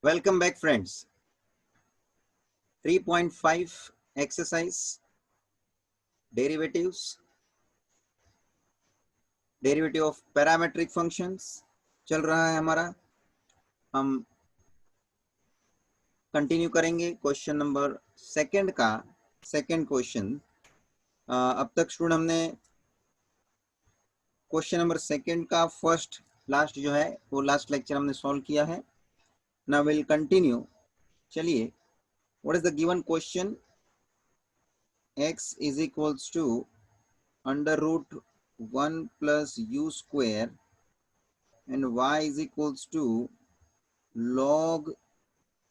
Welcome back, friends. 3.5 exercise derivatives, derivative of parametric functions चल रहा है हमारा. हम कंटिन्यू करेंगे क्वेश्चन नंबर सेकंड का. सेकंड क्वेश्चन अब तक स्टूडेंट हमने क्वेश्चन नंबर सेकंड का फर्स्ट लास्ट जो है वो लास्ट लेक्चर हमने सॉल्व किया है. Now will continue. चलिए, what is the given question? x is equals to under root 1 plus u square and y is equals to log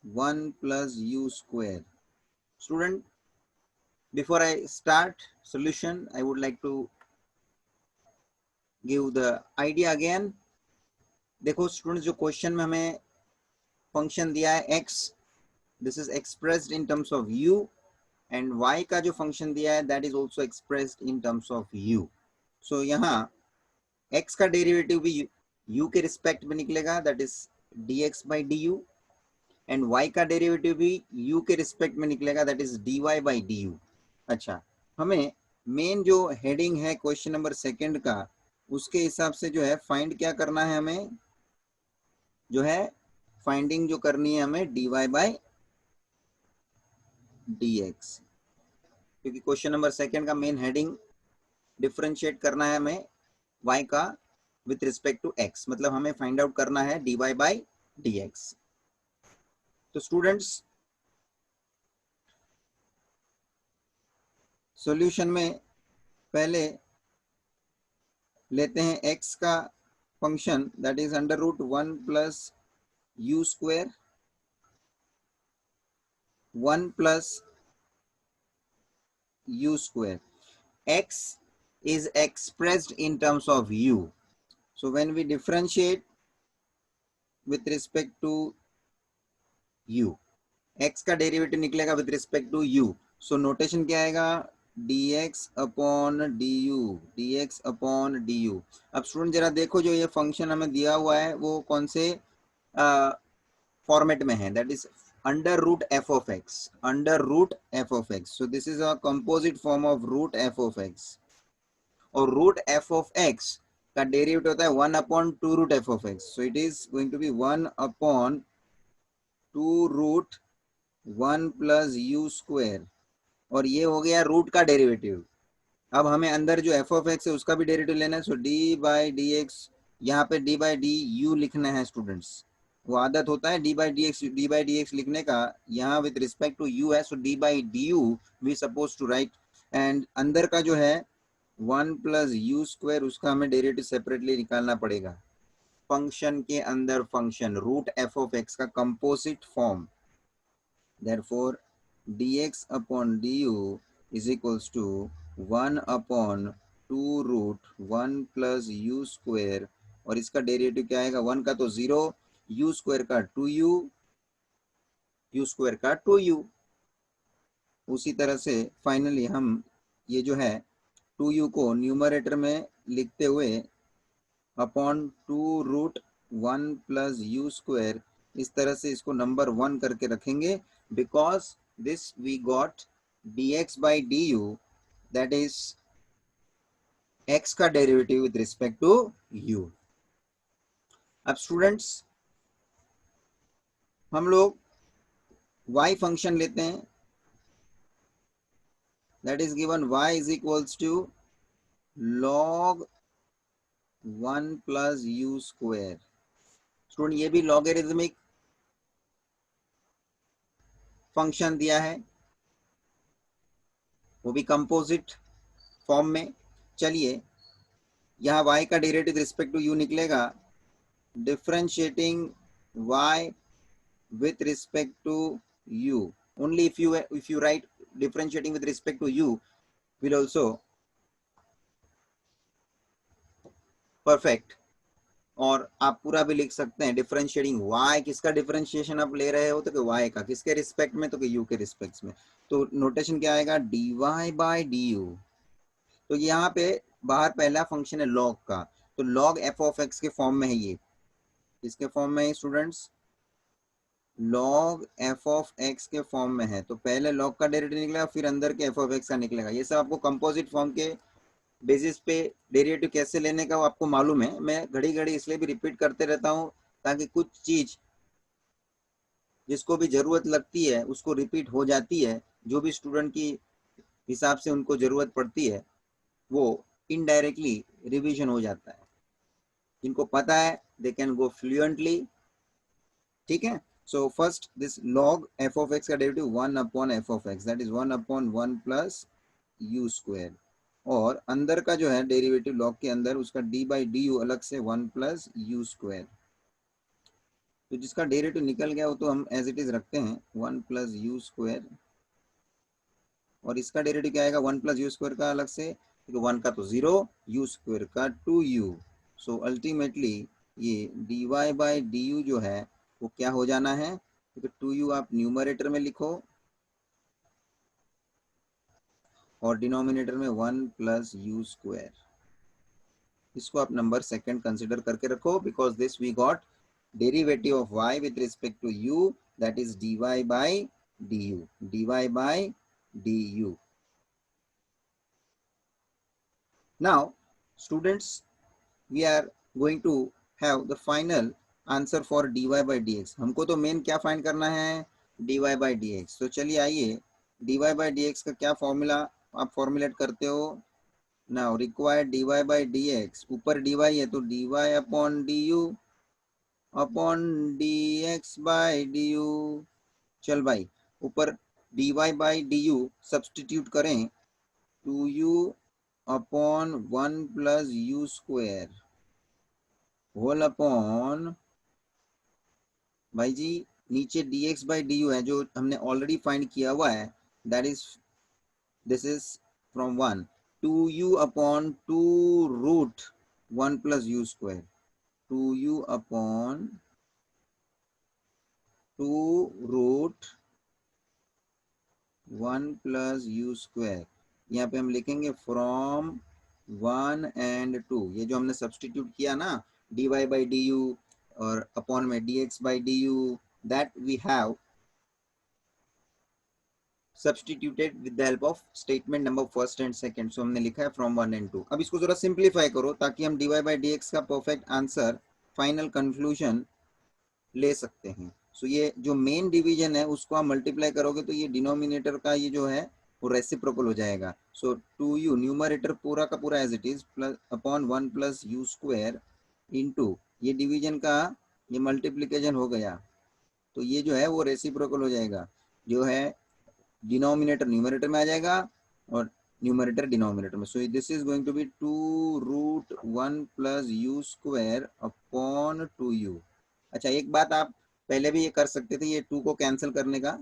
1 plus u square. Student, before I start solution, I would like to give the idea again. देखो student, जो question में हमें function दिया है x, this is expressed in terms of u, and y का जो function दिया है that is also expressed in terms of u. so यहाँ x का डेरिवेटिव भी u के रिस्पेक्ट में निकलेगा, that is dx by du, and y का डेरिवेटिव भी u के रिस्पेक्ट में निकलेगा, that is dy by du. अच्छा, हमें मेन जो हेडिंग है क्वेश्चन नंबर सेकंड का, उसके हिसाब से जो है फाइंड क्या करना है, हमें जो है फाइंडिंग जो करनी है हमें dy by dx, क्योंकि क्वेश्चन नंबर सेकंड का मेन हेडिंग डिफरेंशिएट करना है हमें y का विथ रिस्पेक्ट टू x, मतलब हमें फाइंड आउट करना है dy by dx. तो स्टूडेंट्स, सॉल्यूशन में पहले लेते हैं x का function, that is under root 1 plus you square 1 plus u square. X is expressed in terms of u. So when we differentiate with respect to u, x का derivative निकलेगा with respect to u. So notation क्या आएगा? dx upon du, dx upon du. अब student जरा देखो, जो ये function हमें दिया हुआ है वो कौन से फॉर्मेट में है, that is under root f of x, under root f of x. So this is a composite form of root f of x. और root f of x का डेरिवेटिव होता है 1 upon 2 root f of x. So it is going to be 1 upon 2 root 1 plus u square, और ये हो गया root का derivative. अब हमें अंदर जो f of x है उसका भी डेरिवेटिव लेना है. सो d by dx, यहाँ पे d by du लिखना है स्टूडेंट्स. वो आदत होता है d by dx लिखने का, यहाँ विथ रिस्पेक्ट टू u है, so d by du we suppose to write. And अंदर का जो है 1 प्लस यू स्क्वायर, उसका हमें डेरिवेटिव सेपरेटली निकालना पड़ेगा. फंक्शन के अंदर function root F of X का composite form, therefore dx upon du is equals to 1 upon 2 root 1 plus you square, और इसका डेरिवेटिव क्या आएगा? 1 का तो 0, यू स्क्वायर का 2u, यू स्क्वायर का 2u. उसी तरह से फाइनली हम ये जो है 2u को न्यूमरेटर में लिखते हुए upon 2 root 1 plus you square, इस तरह से इसको नंबर 1 करके रखेंगे, because this we got dx by du, that is x का derivative with respect to u. अब स्टूडेंट्स, हम लोग y फंक्शन लेते हैं, that is given y is equals to log 1 plus you square. Student, ये भी लॉगरिथमिक फंक्शन दिया है, वो भी कंपोजिट फॉर्म में. चलिए, यहाँ y का डेरिवेटिव रिस्पेक्ट टू u निकलेगा, differentiating y with respect to u. Only if you write differentiating with respect to u will also perfect. और आप पूरा भी लिख सकते हैं डिफरेंशिएटिंग y, किसका डिफरेंशिएशन आप ले रहे हो, तो कि y का, किसके रिस्पेक्ट में, तो कि u के रिस्पेक्ट में. तो नोटेशन क्या आएगा? dy by du. तो यहाँ पे बाहर पहला फंक्शन है log का, तो log f of x के फॉर्म में है, ये किसके फॉर्म में है students? Log F of x के फॉर्म में है, तो पहले लॉग का डेरिवेटिव निकलेगा, फिर अंदर के एफ ऑफ एक्स का निकलेगा। ये सब आपको कंपोजिट फॉर्म के बेसिस पे डेरिवेटिव कैसे लेने का वो आपको मालूम है। मैं घड़ी घड़ी इसलिए भी रिपीट करते रहता हूँ ताकि कुछ चीज जिसको भी जरूरत लगती है उसको रिपीट हो जाती है, जो भी स्टूडेंट की हिसाब से उनको जरूरत पड़ती है वो इनडायरेक्टली रिवीजन हो जाता है। जिनको पता है दे कैन गो फ्लुएंटली, ठीक है। So first this log F of X का derivative 1 upon F of X, that is 1 upon 1 plus you square, और अंदर का जो है डेरिवेटिव लॉग के अंदर उसका डी बाई डी यू अलग से 1 प्लस यू स्क्वायर। तो जिसका डेरिवेटिव निकल गया वो तो हम एज इट इज रखते हैं 1 प्लस यू स्क्वायर, और इसका डेरिवेटिव क्या आएगा 1 प्लस यू स्क्वायर का अलग से, तो 1 का तो 0, यू स्क्वायर का 2u। सो अल्टीमेटली ये dy बाई डी यू जो है वो क्या हो जाना है, क्योंकि 2u आप न्यूमरेटर में लिखो और डिनोमिनेटर में 1 प्लस यू स्क्वायर। इसको आप नंबर सेकंड कंसिडर करके रखो, because this we got derivative of y with respect to u, that is dy by du, dy by du। Now, students, we are going to have the final answer for dy by dx। हमको तो main क्या find करना है, dy by dx। तो चलिए आइए dy by dx का क्या फॉर्मूला आप फॉर्मुलेट करते हो। Now required dy by dx, ऊपर dy है तो dy upon du upon dx by du। चल भाई ऊपर dy बाई du सब्सटीट्यूट करें, 2u upon 1 plus you square whole upon, भाई जी नीचे dx बाई डी यू है जो हमने ऑलरेडी फाइंड किया हुआ है, that is this is from 1, 2u upon 2 root 1 plus you square, 2u upon 2 root 1 plus you square. यहाँ पे हम लिखेंगे फ्रॉम 1 एंड 2, ये जो हमने सब्सटीट्यूट किया ना dy बाई डी यू और अपॉन में dx by D U, that we have substituted with the help of statement number first and second. So हमने लिखा है फ्रॉम 1 एंड 2। अब इसको जरा सिंप्लीफाई करो ताकि हम dy बाई dx का परफेक्ट आंसर फाइनल कंक्लूजन ले सकते हैं। सो ये जो मेन डिवीजन है उसको आप मल्टीप्लाई करोगे तो ये डिनोमिनेटर का ये जो है वो रेसिप्रोकल हो जाएगा। सो 2u न्यूमरेटर पूरा का पूरा as it is plus upon 1 plus you square into ये डिवीजन का ये मल्टीप्लीकेशन हो गया, तो ये जो है वो रेसिप्रोकल हो जाएगा, जो है डिनोमिनेटर न्यूमरेटर में आ जाएगा और न्यूमरेटर डिनोमिनेटर में। So this is going to be 2 root 1 plus you square upon 2u। अच्छा एक बात आप पहले भी ये कर सकते थे, ये 2 को कैंसिल करने का,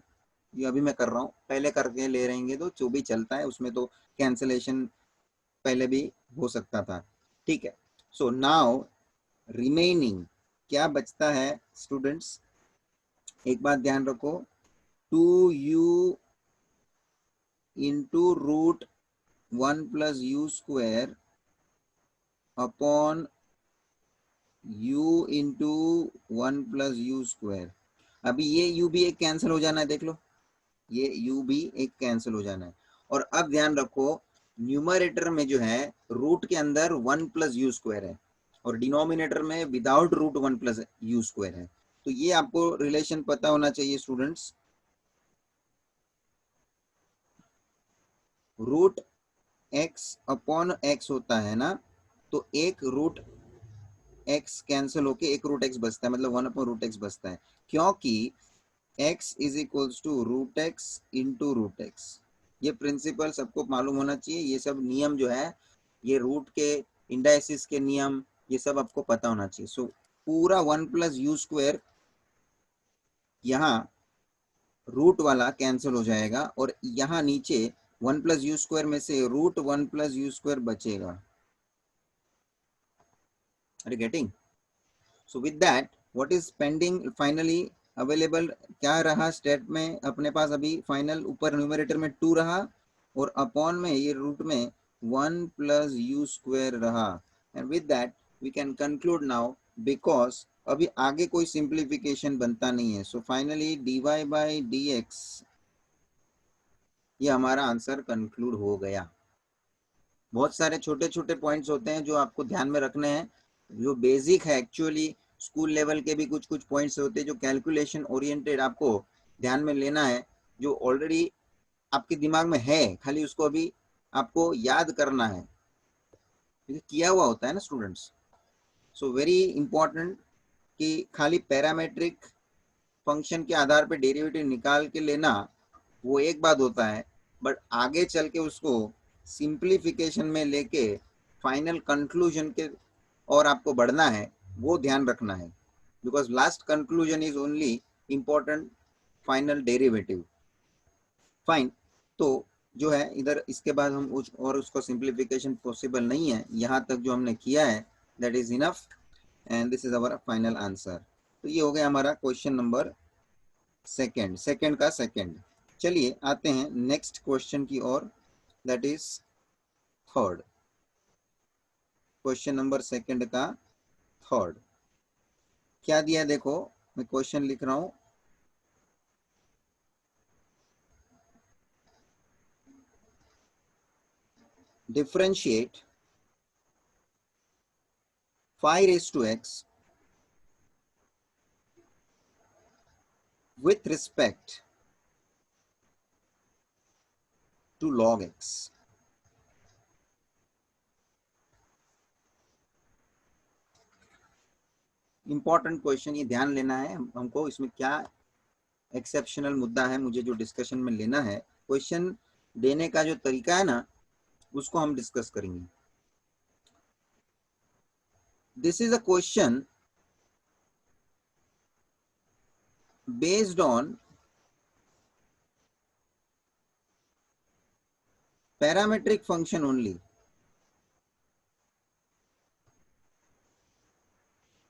ये अभी मैं कर रहा हूँ, पहले करके ले रहेंगे तो जो भी चलता है उसमें तो कैंसिलेशन पहले भी हो सकता था, ठीक है। सो नाउ रिमेनिंग क्या बचता है स्टूडेंट्स, एक बात ध्यान रखो, 2u into root 1 plus you square upon u into 1 plus you square. अभी ये u भी एक कैंसिल हो जाना है, देख लो ये u भी एक कैंसिल हो जाना है। और अब ध्यान रखो न्यूमरेटर में जो है रूट के अंदर 1 प्लस यू स्क्वायर है और डिनोमिनेटर में without root 1 plus you square है। तो ये आपको रिलेशन पता होना चाहिए students, root x upon x होता है ना, तो एक रूट एक्स कैंसिल होके एक रूट एक्स बचता है, मतलब 1 अपॉन रूट एक्स बचता है, क्योंकि x is equals to root x into root x. ये प्रिंसिपल सबको मालूम होना चाहिए, ये सब नियम जो है ये रूट के इंडाइसिस के नियम ये सब आपको पता होना चाहिए। सो पूरा 1 प्लस यू स्क्वायर यहाँ रूट वाला कैंसिल हो जाएगा और यहाँ नीचे 1 प्लस यू स्क्वायर में से रूट 1 प्लस यू स्क्वायर बचेगा। Are you getting? So with that what is pending finally available, क्या रहा स्टेट में अपने पास अभी फाइनल, ऊपर न्यूमरेटर में 2 रहा और अपॉन में ये रूट में 1 प्लस यू स्क्वायर रहा। And with that we can conclude now, because अभी आगे कोई सिंप्लीफिकेशन बनता नहीं है। So finally dy by d x, ये हमारा आंसर कंक्लूड हो गया। बहुत सारे छोटे छोटे पॉइंट्स होते हैं जो आपको ध्यान में रखने हैं, जो बेसिक है एक्चुअली। स्कूल लेवल के भी कुछ कुछ पॉइंट्स होते हैं जो कैलकुलेशन ओरिएंटेड आपको ध्यान में लेना है, जो ऑलरेडी आपके दिमाग में है, खाली उसको अभी आपको याद करना है, किया हुआ होता है ना स्टूडेंट्स। सो वेरी इंपॉर्टेंट कि खाली पैरामेट्रिक फंक्शन के आधार पे डेरिवेटिव निकाल के लेना वो एक बात होता है, बट आगे चल के उसको सिंप्लीफिकेशन में लेके फाइनल कंक्लूजन के और आपको बढ़ना है, वो ध्यान रखना है, because last conclusion is only important final derivative. Fine, तो जो है इधर इसके बाद हम और उसको सिंप्लीफिकेशन पॉसिबल नहीं है, यहाँ तक जो हमने किया है that is enough and this is our final answer. तो ये हो गया हमारा क्वेश्चन नंबर सेकंड का सेकंड। चलिए आते हैं नेक्स्ट क्वेश्चन की ओर, that is third. Question number second का थर्ड क्या दिया, देखो मैं क्वेश्चन लिख रहा हूं। Differentiate 5 raised to x with respect to log x। Important question, ये ध्यान लेना है हमको, इसमें क्या एक्सेप्शनल मुद्दा है मुझे जो डिस्कशन में लेना है। क्वेश्चन देने का जो तरीका है ना, उसको हम डिस्कस करेंगे। This is a question based on parametric function only।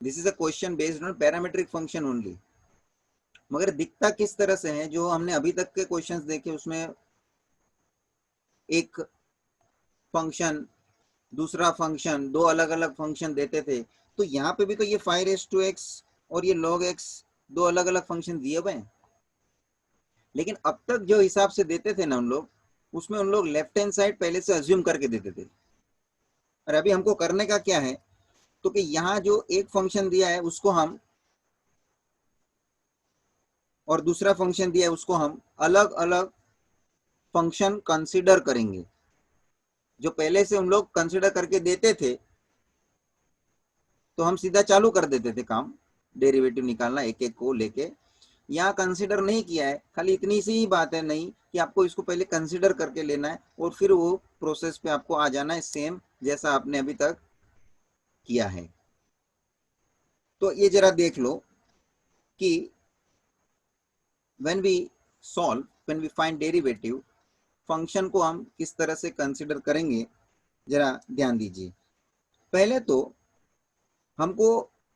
This is a question based on parametric function only। मगर दिखता किस तरह से है, जो हमने अभी तक के क्वेश्चंस देखे उसमें एक फंक्शन दूसरा फंक्शन, दो अलग अलग फंक्शन देते थे, तो यहाँ पे भी तो ये 5 raised to x और ये log x दो अलग अलग फंक्शन दिए हुए हैं। लेकिन अब तक जो हिसाब से देते थे ना उन लोग, उसमें उन लोग लेफ्ट हैंड साइड पहले से अज्यूम करके देते थे। और अभी हमको करने का क्या है, तो कि यहाँ जो एक फंक्शन दिया है उसको हम, और दूसरा फंक्शन दिया है उसको हम अलग अलग फंक्शन कंसीडर करेंगे। जो पहले से उन लोग कंसीडर करके देते थे तो हम सीधा चालू कर देते थे काम, डेरिवेटिव निकालना एक एक को लेके। यहाँ कंसीडर नहीं किया है, खाली इतनी सी ही बात है नहीं कि आपको इसको पहले कंसीडर करके लेना है और फिर वो प्रोसेस पे आपको आ जाना है सेम जैसा आपने अभी तक किया है। तो ये जरा देख लो कि when we find derivative, function को हम किस तरह से कंसीडर करेंगे, जरा ध्यान दीजिए। पहले तो हमको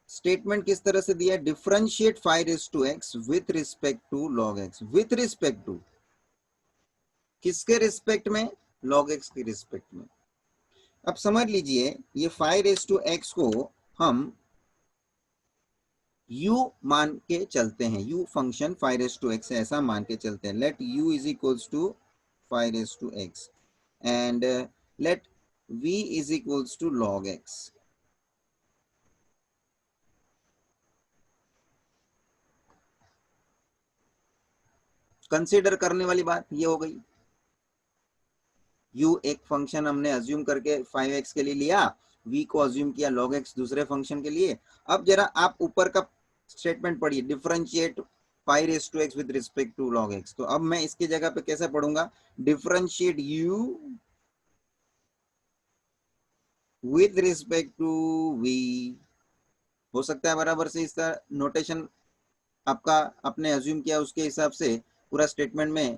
स्टेटमेंट किस तरह से दिया है, differentiate 5 raised to x with respect to log x। With respect to किसके रिस्पेक्ट में, log x के रिस्पेक्ट में। अब समझ लीजिए ये 5 raised to x को हम u मान के चलते हैं, u function 5 raised to x है ऐसा मान के चलते हैं। Let u is equals to 5 raised to x and let v is equals to log x। Consider करने वाली बात ये हो गई, u एक फंक्शन हमने अज्यूम करके 5x के लिए लिया, v को अज्यूम किया log x दूसरे फंक्शन के लिए। अब जरा आप ऊपर का स्टेटमेंट पढ़िए, differentiate 5 raised to x with respect to log x। तो अब मैं इसकी जगह पे कैसे पढ़ूंगा, differentiate u with respect to v। हो सकता है बराबर से इसका नोटेशन आपका आपने अज्यूम किया उसके हिसाब से पूरा स्टेटमेंट में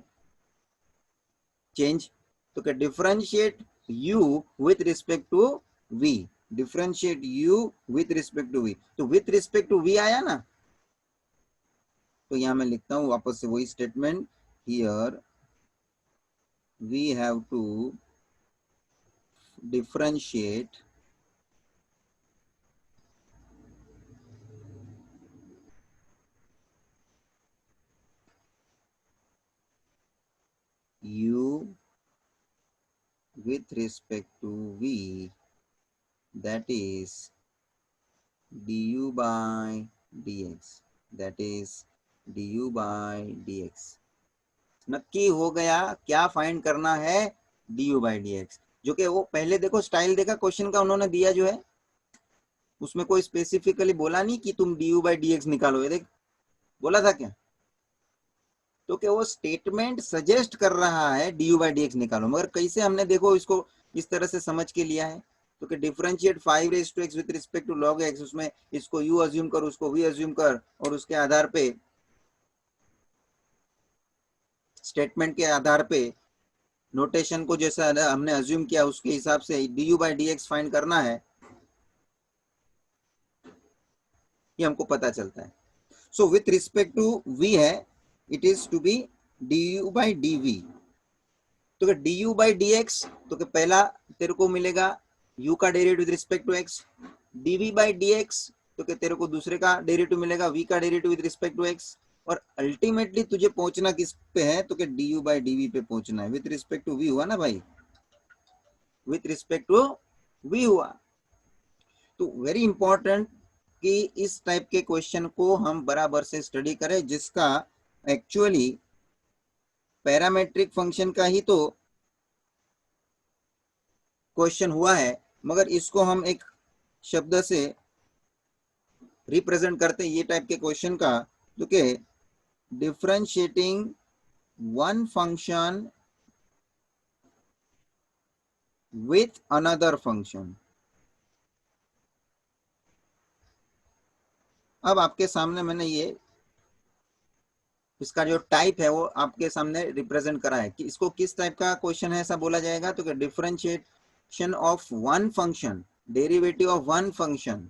चेंज। तो क्या, differentiate u with respect to v, differentiate u with respect to v, तो विथ रिस्पेक्ट टू v आया ना। तो यहां मैं लिखता हूं वापस से वही statement, here we have to differentiate with respect to v, that is du by dx, that is du by dx। नक्की हो गया, क्या फाइंड करना है, du by dx। जो कि वो पहले देखो स्टाइल देखा क्वेश्चन का उन्होंने दिया जो है, उसमें कोई स्पेसिफिकली बोला नहीं कि तुम du by dx निकालो, ये देख बोला था क्या? तो क्या वो स्टेटमेंट सजेस्ट कर रहा है du by dx निकालो, मगर कैसे हमने देखो इसको इस तरह से समझ के लिया है। तो कि differentiate 5 raise to x with respect to log x, उसमें इसको u अज्यूम कर, उसको v अज्यूम कर, और उसके आधार पे स्टेटमेंट के आधार पे नोटेशन को जैसा हमने अज्यूम किया उसके हिसाब से du by dx फाइंड करना है, ये हमको पता चलता है। So with respect to v है, it is to be du by dv। तो कि du by dx, तो कि पहला तेरे को मिलेगा u का derivative with respect to x, dv by dx, तो कि तेरे को दूसरे का डेरिवेटिव मिलेगा v का derivative with respect to x, और अल्टीमेटली तुझे पहुंचना किस पे है, तो कि du by dv पे पहुंचना है। विथ रिस्पेक्ट टू v हुआ ना भाई, विथ रिस्पेक्ट टू v हुआ। तो वेरी इंपॉर्टेंट कि इस टाइप के क्वेश्चन को हम बराबर से स्टडी करें, जिसका एक्चुअली पैरामेट्रिक फंक्शन का ही तो क्वेश्चन हुआ है, मगर इसको हम एक शब्द से रिप्रेजेंट करते हैं ये टाइप के क्वेश्चन का, जो कि differentiating one function with another function. अब आपके सामने मैंने ये इसका जो टाइप है वो आपके सामने रिप्रेजेंट करा है कि इसको किस टाइप का क्वेश्चन है, ऐसा बोला जाएगा। तो differentiation of one function, derivative of one function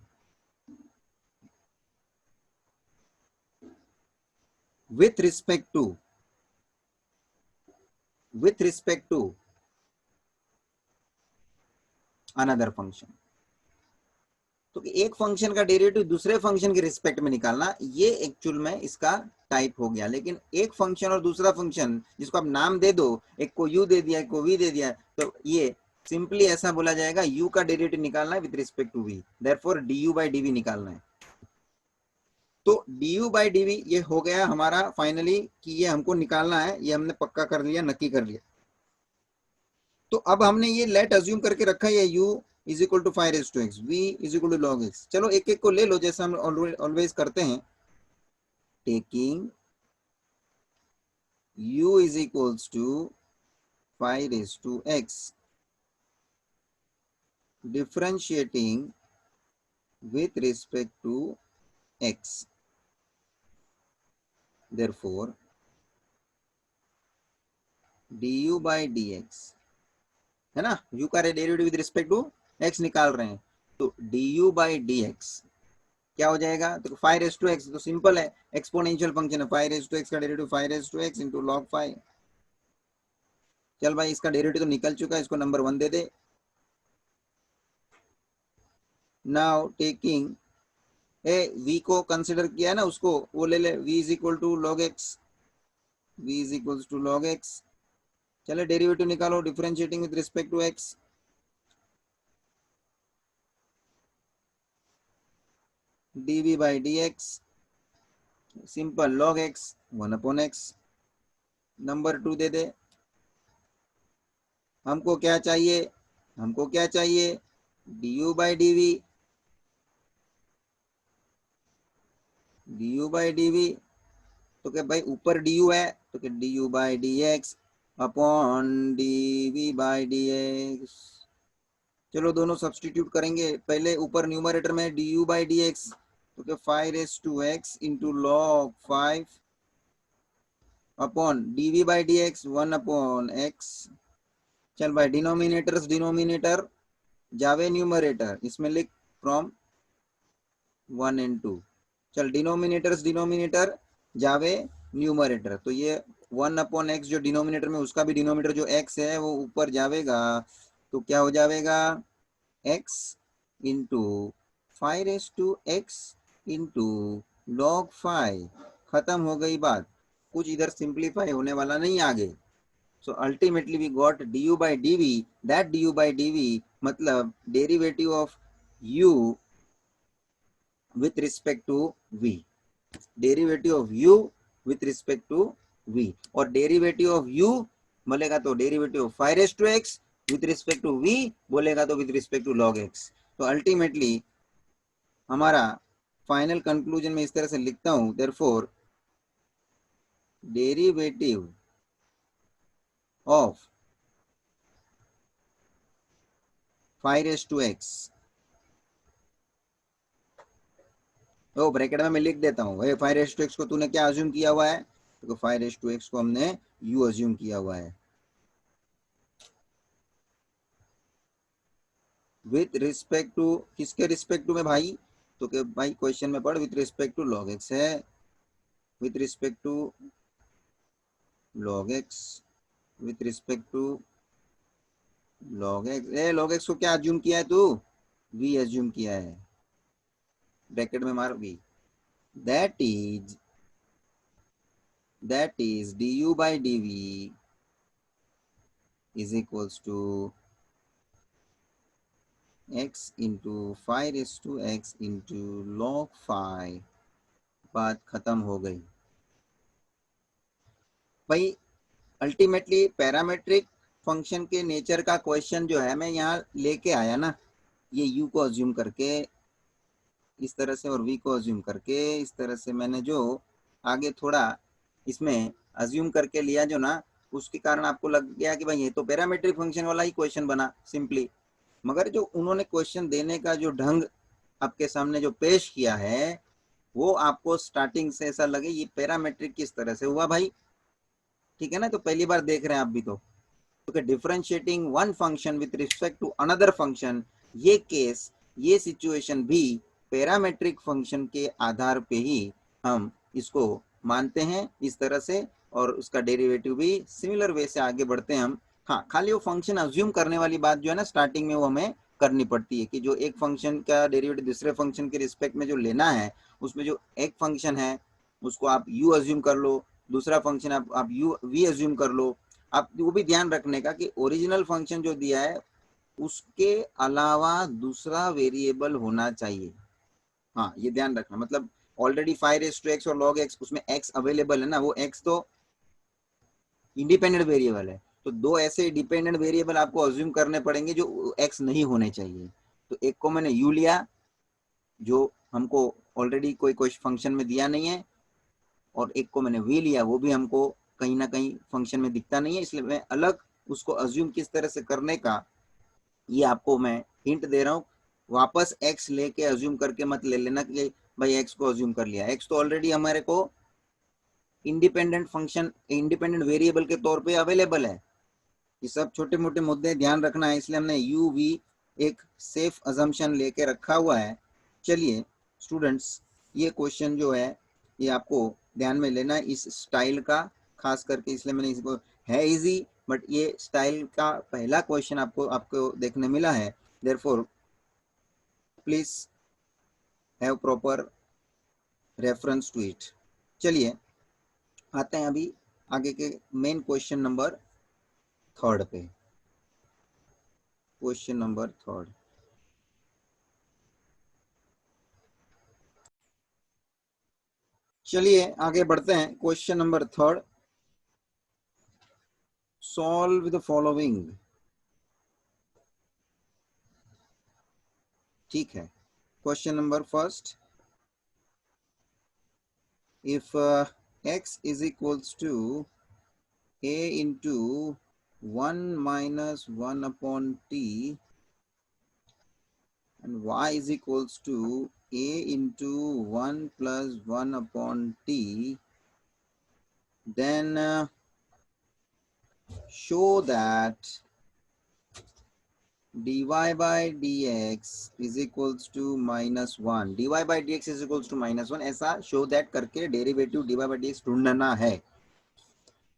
with respect to another function। तो कि एक फंक्शन का डेरिवेटिव दूसरे फंक्शन के रिस्पेक्ट में निकालना, ये एक्चुअल में इसका टाइप हो गया। लेकिन एक फंक्शन और दूसरा फंक्शन जिसको आप नाम दे दो, एक को u दे दिया, एक को v दे दिया, तो ये सिंपली ऐसा बोला जाएगा u का डेरिवेटिव निकालना है with respect to v, therefore du by dv निकालना है। तो du by dv ये हो गया हमारा फाइनली कि ये हमको निकालना है, ये हमने पक्का कर लिया, नक्की कर लिया। तो अब हमने ये लेट अज्यूम करके रखा है u is equal to 5 raise to x, v is equal to log x। चलो एक एक को ले लो जैसा हम ऑलवेज करते हैं। Taking u is equals to 5 raise to x, differentiating with respect to x, therefore du by dx है ना, u का derivative with respect to x निकाल रहे हैं, तो du by dx क्या हो जाएगा, तो 5 रेज टू x, तो सिंपल है, एक्सपोनेंशियल फंक्शन है, 5 रेज टू x का derivative 5 raise to x into log 5। चल भाई इसका डेरिवेटिव तो निकल चुका है, इसको नंबर 1 दे दे। नाउ टेकिंग v को कंसिडर किया है ना, उसको वो ले ले, v is equal to log x, v is equal to log x। चले डेरिवेटिव निकालो, differentiating with respect to x, dv by dx simple log x 1 upon x। Number 2 दे दे। हमको क्या चाहिए, हमको क्या चाहिए, du by dv, du by dv, तो क्या भाई ऊपर du है, तो क्या du by dx upon dv by dx। चलो दोनों सब्सटीट्यूट करेंगे, पहले ऊपर न्यूमरेटर में du by dx, तो क्या 5 raise to x into log 5 upon dv by dx 1 upon x। चल भाई डिनोमिनेटर जावे न्यूमरेटर, इसमें लिख फ्रॉम 1 and 2। चल डिनोमिनेटर जावे न्यूमरेटर, तो ये 1 अपॉन एक्स जो डिनोमिनेटर में, उसका भी डिनोमिनेटर जो x है वो ऊपर जावेगा, तो क्या हो जाएगा x into 5 raise to x into log 5। खत्म हो गई बात, कुछ इधर सिंप्लीफाई होने वाला नहीं आगे। So ultimately we got du by dv. That du by dv मतलब derivative of u with respect to v. Derivative of u with respect to v. और derivative of u बोलेगा तो derivative of 5 raised to x with respect to v बोलेगा तो with respect to log x. तो ultimately हमारा final conclusion में इस तरह से लिखता हूं, therefore derivative of 5 raised to x, तो ब्रैकेट में मैं लिख देता हूँ, 5 रेस टू एक्स को तूने क्या अज्यूम किया हुआ है, तो 5 रेस टू एक्स को हमने u अज्यूम किया हुआ है विथ रिस्पेक्ट टू, किसके रिस्पेक्ट टू में भाई, तो कि भाई क्वेश्चन में पढ़ with respect to log x है, with respect to log x, with respect to log x. log x को क्या अज्यूम किया है तू, v अज्यूम किया है, ब्रैकेट में मार v. That is du by dv is equals to x into 5 raised to x into log 5. बात खत्म हो गई भाई. अल्टीमेटली पैरामेट्रिक फंक्शन के नेचर का क्वेश्चन जो है मैं यहाँ लेके आया ना, ये u को अज्यूम करके इस तरह से और v को अज्यूम करके इस तरह से मैंने जो आगे थोड़ा इसमें अज्यूम करके लिया जो ना, उसके कारण आपको लग गया कि भाई ये तो पैरामेट्रिक फंक्शन वाला ही क्वेश्चन बना सिंपली. मगर जो उन्होंने क्वेश्चन देने का जो ढंग आपके सामने जो पेश किया है, वो आपको स्टार्टिंग से ऐसा लगे ये पैरामेट्रिक किस तरह से हुआ भाई. ठीक है ना, तो पहली बार देख रहे हैं आप भी तो differentiating one function with respect to another function, ये केस ये सिचुएशन भी पैरामेट्रिक फंक्शन के आधार पे ही हम इसको मानते हैं इस तरह से, और उसका डेरिवेटिव भी सिमिलर वे से आगे बढ़ते हैं हम. हाँ, खाली वो फंक्शन अज्यूम करने वाली बात जो है ना स्टार्टिंग में वो हमें करनी पड़ती है कि जो एक फंक्शन का डेरिवेटिव दूसरे फंक्शन के रिस्पेक्ट में जो लेना है, उसमें जो एक फंक्शन है उसको आप u अज्यूम कर लो, दूसरा फंक्शन आप u v अज्यूम कर लो. आप वो भी ध्यान रखने का कि ओरिजिनल फंक्शन जो दिया है उसके अलावा दूसरा वेरिएबल होना चाहिए. हाँ, ये ध्यान रखना, मतलब ऑलरेडी 5 रेज़ टू x और log x उसमें x अवेलेबल है ना, वो x तो इंडिपेंडेंट वेरिएबल है, तो दो ऐसे डिपेंडेंट वेरिएबल आपको अज्यूम करने पड़ेंगे जो x नहीं होने चाहिए. तो एक को मैंने u लिया जो हमको ऑलरेडी कोई फंक्शन में दिया नहीं है, और एक को मैंने v लिया वो भी हमको कहीं ना कहीं फंक्शन में दिखता नहीं है, इसलिए मैं अलग उसको अज्यूम किस तरह से करने का ये आपको मैं हिंट दे रहा हूँ. वापस x लेके अज्यूम करके मत ले लेना कि भाई x को अज्यूम कर लिया, x तो ऑलरेडी हमारे को इंडिपेंडेंट फंक्शन इंडिपेंडेंट वेरिएबल के तौर पे अवेलेबल है. ये सब छोटे मोटे मुद्दे ध्यान रखना है, इसलिए हमने u v एक सेफ अजम्पशन लेके रखा हुआ है. चलिए स्टूडेंट्स, ये क्वेश्चन जो है ये आपको ध्यान में लेना है इस स्टाइल का खास करके, इसलिए मैंने इसको है इजी, बट ये स्टाइल का पहला क्वेश्चन आपको देखने मिला है. Therefore please have proper reference to it. चलिए आते हैं अभी आगे के मेन क्वेश्चन नंबर 3 पे. क्वेश्चन नंबर 3, चलिए आगे बढ़ते हैं. Question number 3, solve the following. ठीक है, question number first, if x is equals to a into 1 minus 1 upon t and y is equals to a into 1 plus 1 upon t, then show that dy by dx is equals to -1. dy by dx is equals to -1, ऐसा show that करके derivative dy by dx ढूंढना है.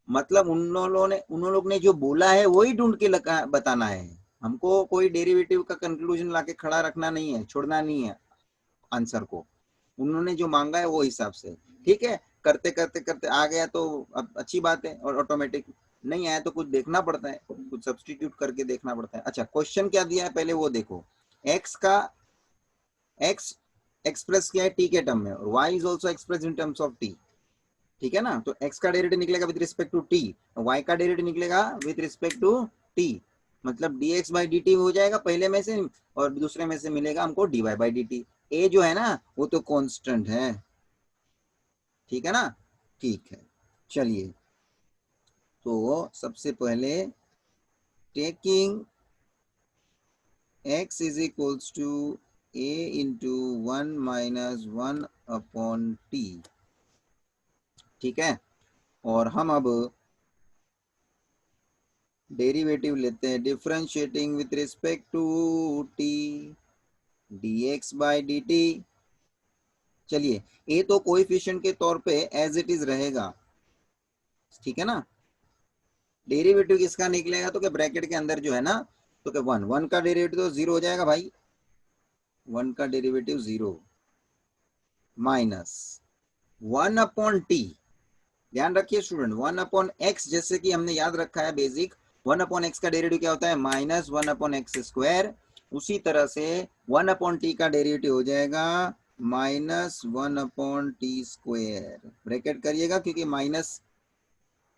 मतलब उन लोग ने जो बोला है वही ढूंढ के बताना है हमको, कोई डेरिवेटिव का कंक्लूजन लाके खड़ा रखना नहीं है, छोड़ना नहीं है आंसर को. उन्होंने जो मांगा है वो हिसाब से. ठीक है, करते करते करते आ गया तो अब अच्छी बात है और ऑटोमेटिक नहीं आया तो कुछ देखना पड़ता है, कुछ सब्स्टिट्यूट करके देखना पड़ता है। अच्छा, क्वेश्चन क्या दिया है पहले वो देखो। एक्स का एक्स एक्सप्रेस किया है टी के टर्म में और y is also express in terms of t, ठीक है ना। तो एक्स का डेरिवेटिव निकलेगा with respect to t, y का डेरिवेटिव निकलेगा विद रिस्पेक्ट टू टी, मतलब dx बाई dt हो जाएगा पहले में से, और दूसरे में से मिलेगा हमको dy बाई dt। ए जो है ना वो तो कांस्टेंट है, ठीक है ना। ठीक है, चलिए, तो सबसे पहले taking x is equals to a into 1 - 1 upon t, ठीक है। और हम अब डेरिवेटिव लेते हैं, differentiating with respect to t dx by dt। चलिए, ए तो कोएफिशिएंट के तौर पे एज इट इज रहेगा, ठीक है ना। डेरिवेटिव किसका निकलेगा तो क्या ब्रैकेट के अंदर जो है ना, तो क्या वन वन का डेरिवेटिव तो जीरो हो जाएगा भाई, वन का डेरिवेटिव जीरो, माइनस 1/t। ध्यान रखिए स्टूडेंट, 1/x जैसे कि हमने याद रखा है बेसिक, 1/x का डेरिवेटिव क्या होता है, -1/x²। उसी तरह से 1/t का डेरिवेटिव हो जाएगा -1/t²। ब्रैकेट करिएगा क्योंकि माइनस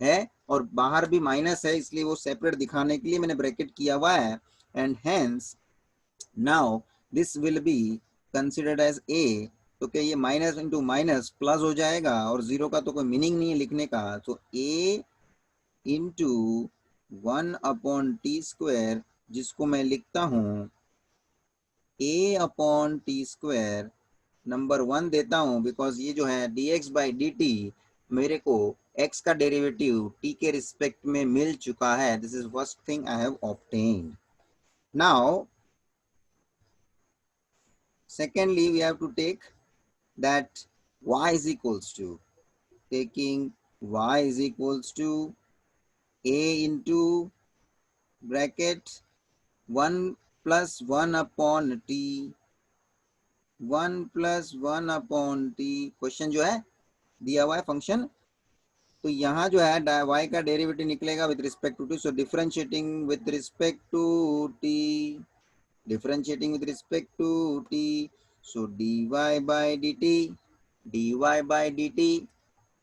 है और बाहर भी माइनस है, इसलिए वो सेपरेट दिखाने के लिए मैंने ब्रैकेट किया हुआ है। And hence now this will be considered as a. तो क्या ये माइनस इंटू माइनस प्लस हो जाएगा, और जीरो का तो कोई मीनिंग नहीं है लिखने का, तो ए इंटू 1/t², जिसको मैं लिखता हूं a/t², नंबर 1 देता हूं बिकॉज ये जो है dx बाई dt मेरे को x का डेरिवेटिव t के रिस्पेक्ट में मिल चुका है। This is first thing I have obtained. Now secondly we have to take that y is equals to, taking y is equals to a into bracket 1 plus 1 upon t, 1 plus 1 upon t। Question जो है दिया हुआ है function, तो यहाँ जो है y का डेरिवेटिव निकलेगा with respect to t, so differentiating with respect to t, differentiating with respect to t, so dy by dt, dy by dt।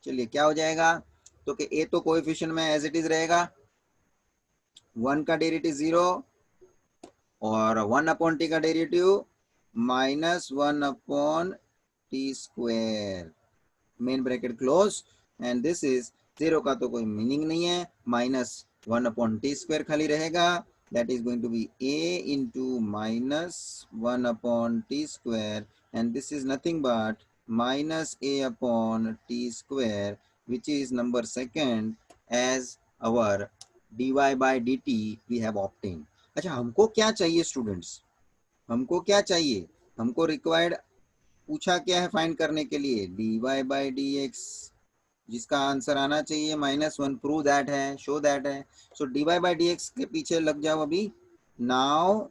चलिए क्या हो जाएगा, तो कि a तो कोएफिशिएंट में एज इट इज रहेगा, 1 का डेरिवेटिव 0 और 1/t का derivative -1/t², main bracket close. And this is zero का तो कोई मीनिंग नहीं है, -1/t² खाली रहेगा, that is going to be a into -1/t², and this is nothing but -a/t², which is number second as our dy by dt we have obtained। अच्छा, हमको क्या चाहिए स्टूडेंट्स, हमको क्या चाहिए, हमको रिक्वायर्ड पूछा क्या है फाइंड करने के लिए, dy बाई dx, जिसका आंसर आना चाहिए -1, प्रूव दैट है, शो दैट है। सो dy बाई dx के पीछे लग जाओ अभी। नाउ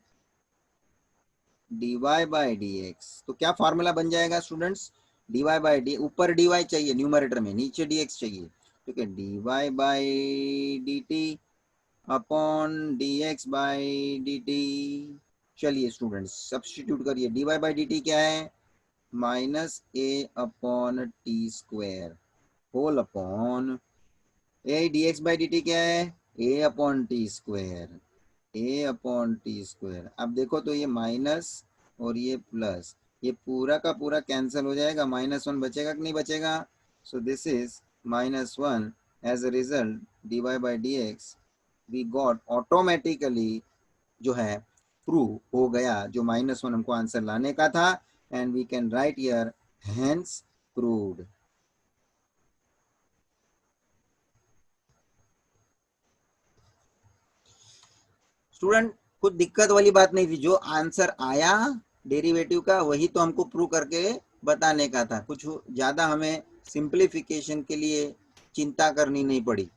dy बाई dx, तो क्या फॉर्मूला बन जाएगा स्टूडेंट्स, dy बाई डी, ऊपर dy चाहिए न्यूमरेटर में, नीचे dx चाहिए, ठीक है। dy by dt upon dx by dt। चलिए स्टूडेंट्स सब्स्टिट्यूट करिए, dy बाई dt क्या है, -a/t² whole upon a, dx by dt क्या है, a/t², a/t²। अब देखो तो ये माइनस और ये प्लस, ये पूरा का पूरा कैंसिल हो जाएगा, -1 बचेगा कि नहीं बचेगा, so this is -1। As a result dy by dx we got automatically जो है प्रूव हो गया, जो -1 हमको आंसर लाने का था, and we can write here hence proved. Student कुछ दिक्कत वाली बात नहीं थी, जो आंसर आया डेरिवेटिव का वही तो हमको प्रूव करके बताने का था, कुछ ज्यादा हमें सिंप्लीफिकेशन के लिए चिंता करनी नहीं पड़ी।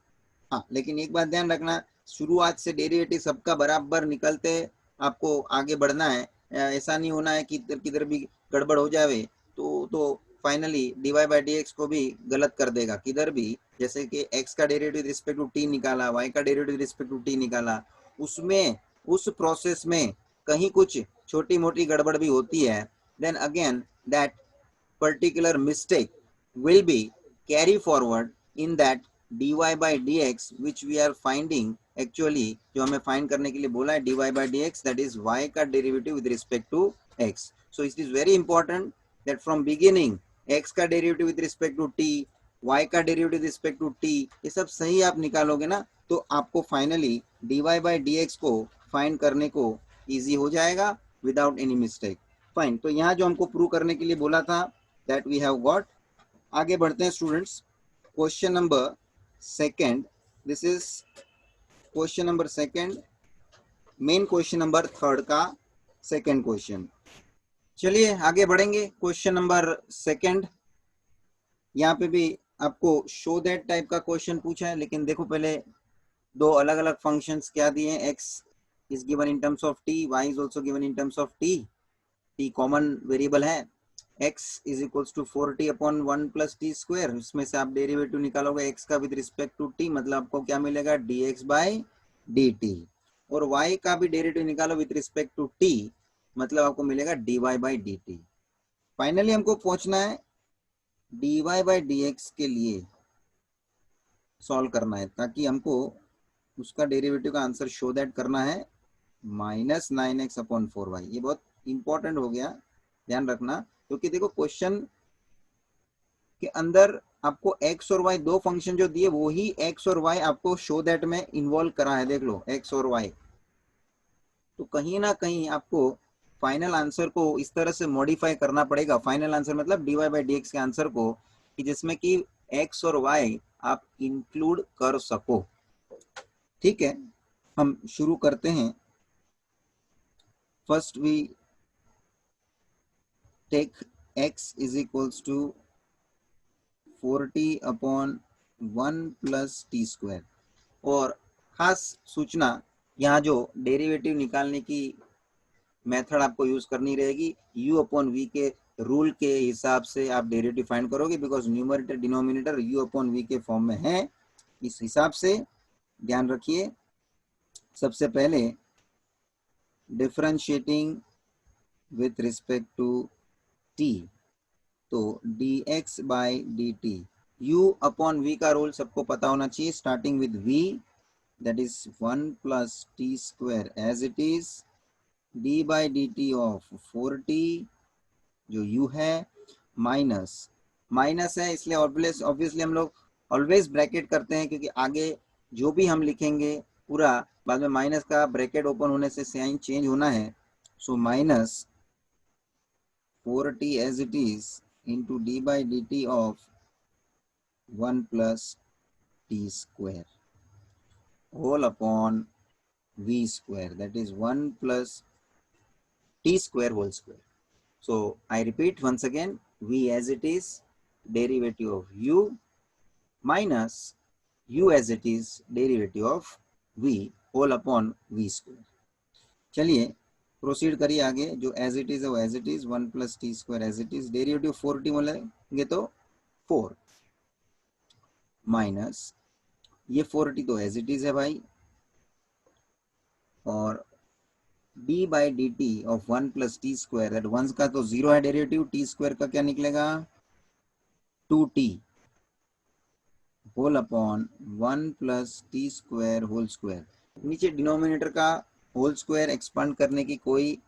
हाँ, लेकिन एक बात ध्यान रखना, शुरुआत से डेरिवेटिव सबका बराबर निकलते आपको आगे बढ़ना है, ऐसा नहीं होना है कि किधर किधर भी गड़बड़ हो जावे तो finally dy by d x को भी गलत कर देगा किधर भी, जैसे कि x का डेरिवेटिव रिस्पेक्ट टू t निकाला, y का डेरिवेटिव रिस्पेक्ट टू t निकाला, उसमें उस प्रोसेस में कहीं कुछ छोटी मोटी गड़बड़ भी होती है, then again that particular mistake will be carry forward in that dy by dx which we are finding actually, जो हमें फाइंड करने के लिए बोला है dy by dx, that is y का derivative with respect to x. So it is very important that from beginning x का derivative with respect to t, y का derivative with respect to t, ये सब सही आप निकालोगे ना तो आपको फाइनली dy by dx को फाइंड करने को इजी हो जाएगा विदाउट एनी मिस्टेक. फाइन, तो यहाँ जो हमको प्रूव करने के लिए बोला था that we have got. आगे बढ़ते हैं students. Question number second, this is question number second, main question number third का सेकंड क्वेश्चन. चलिए आगे बढ़ेंगे. क्वेश्चन नंबर सेकंड, यहाँ पे भी आपको शो दैट टाइप का क्वेश्चन पूछा है, लेकिन देखो पहले दो अलग अलग फंक्शंस क्या दिए हैं. x is given in terms of t, y is also given in terms of t. t common variable है. x is equals to 4t upon 1 plus T square. उसमें से आप डेरिवेटिव निकालोगे x का विद रिस्पेक्ट टू t, मतलब आपको क्या मिलेगा dx बाई dt. और y का भी डेरिवेटिव निकालो विद रिस्पेक्ट टू t, मतलब आपको मिलेगा dy बाई dt. फाइनली हमको पहुंचना है dy बाई dx के लिए सॉल्व करना है, ताकि हमको उसका डेरिवेटिव का आंसर शो दैट करना है माइनस 9x अपॉन 4y. ये बहुत इंपॉर्टेंट हो गया, ध्यान रखना, क्योंकि देखो क्वेश्चन के अंदर आपको x और y दो फंक्शन जो दिए वो ही x और y आपको शो दैट में इन्वॉल्व करा है. देख लो x और y, तो कहीं ना कहीं आपको फाइनल आंसर को इस तरह से मॉडिफाई करना पड़ेगा. फाइनल आंसर मतलब dy बाई dx के आंसर को, कि जिसमें कि x और y आप इंक्लूड कर सको. ठीक है, हम शुरू करते हैं. First we take x is equals to 4t upon 1 plus T square. और खास सूचना, यहाँ जो डेरिवेटिव निकालने की मेथड आपको यूज करनी रहेगी, u अपॉन v के रूल के हिसाब से आप डेरिवेटिव फाइंड करोगे, because numerator denominator u upon v के फॉर्म में है. इस हिसाब से ध्यान रखिए. सबसे पहले differentiating with respect to t, तो dx by dt, u upon v का रूल सबको पता होना चाहिए, starting with v, that is 1 plus t square as it is, d by dt of 4t जो u है, माइनस माइनस है इसलिए ऑब्वियसली हम लोग ऑलवेज ब्रैकेट करते हैं, क्योंकि आगे जो भी हम लिखेंगे पूरा बाद में माइनस का ब्रैकेट ओपन होने से साइन चेंज होना है. So minus 4t as it is into d by dt of 1 plus t square whole upon v square, that is 1 plus t square whole square. So I repeat once again, v as it is, derivative of u, minus u as it is, derivative of v whole upon v square. चलिए proceed करिए आगे. जो as it is है वो as it is, 1 plus T square as it is, derivative 4t बोलेंगे तो 4 minus ये 4t तो एज इट इज है भाई, और d by d t of 1 plus T square, that 1 का तो 0 है डेरिवेटिव, टी स्क्वायर का क्या निकलेगा 2t whole upon 1 plus T square whole square. नीचे डिनोमिनेटर का होल स्क्वायर एक्सपांड करने की कोई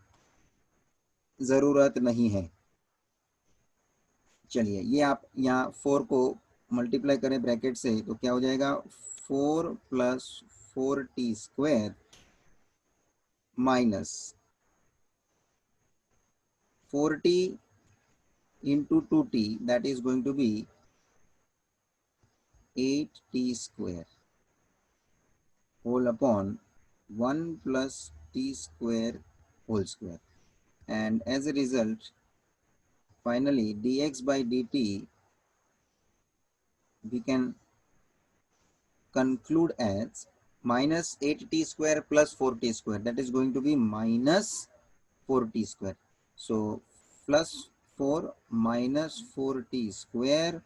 जरूरत नहीं है. चलिए ये आप यहाँ 4 को मल्टीप्लाई करें ब्रैकेट से तो क्या हो जाएगा 4 plus 4t square minus 4t into 2t, that is going to be 8t square whole upon 1 plus t square whole square. And as a result, finally dx by dt we can conclude as minus 8t square plus 4t square, that is going to be minus 4t square. So plus 4 minus 4t square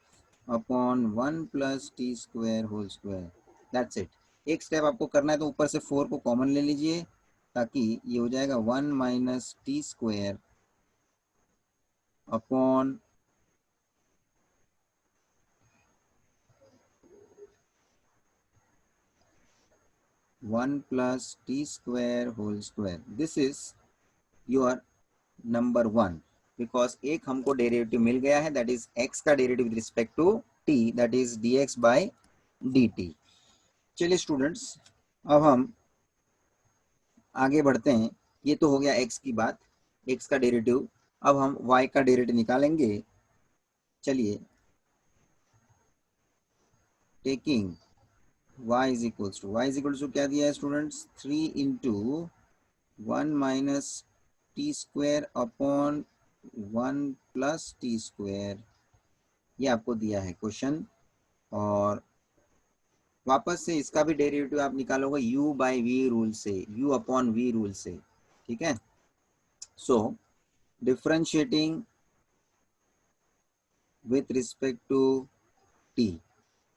upon 1 plus T square whole square. That's it. एक step आपको करना है तो ऊपर से 4 को common ले लीजिए ताकि ये हो जाएगा 1 minus t square upon 1 plus T square whole square. This is your number 1 because एक हमको डेरिवेटिव मिल गया है, दैट इज x का derivative with respect to t, that is dx by dt। चलिए स्टूडेंट्स, अब हम आगे बढ़ते हैं। ये तो हो गया x की बात, x का डेरिवेटिव। अब हम y का डेरिवेटिव निकालेंगे। चलिए, taking y is equals to क्या दिया है students, 3 into 1 minus t square upon 1 plus T square, ये आपको दिया है क्वेश्चन। और वापस से इसका भी डेरिवेटिव आप निकालोगे u बाई वी रूल से, u अपॉन वी रूल से, ठीक है। सो differentiating with respect to t,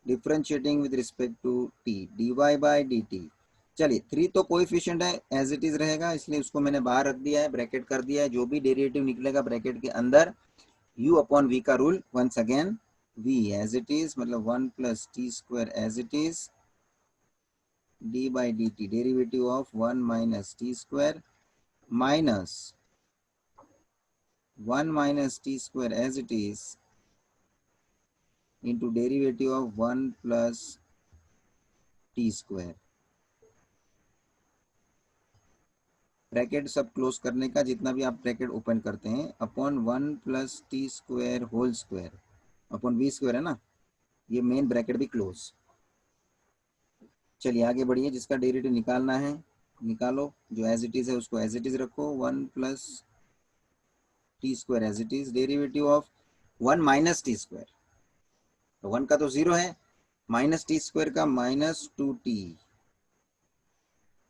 differentiating with respect to t, dy by dt। चलिए, 3 तो कोएफिशिएंट है, एज इट इज रहेगा, इसलिए उसको मैंने बाहर रख दिया है, ब्रैकेट कर दिया है। जो भी डेरिवेटिव निकलेगा ब्रैकेट के अंदर, u अपॉन v का rule once again, v as it is, मतलब 1 plus T square as it is, d by dt derivative of 1 minus t square minus 1 minus t square as it is into derivative of 1 plus T square. Bracket सब close करने का, जितना भी आप bracket open करते हैं, upon 1 plus T square whole square upon v square है ना, ये मेन ब्रैकेट भी क्लोज। चलिए आगे बढ़िए, जिसका डेरिवेटिव निकालना है निकालो, जो एज इट इज है उसको एज इट इज रखो, 1 plus T square as it is, derivative of 1 minus t square, तो 1 का तो 0 है, माइनस टी स्क्वायर का minus 2t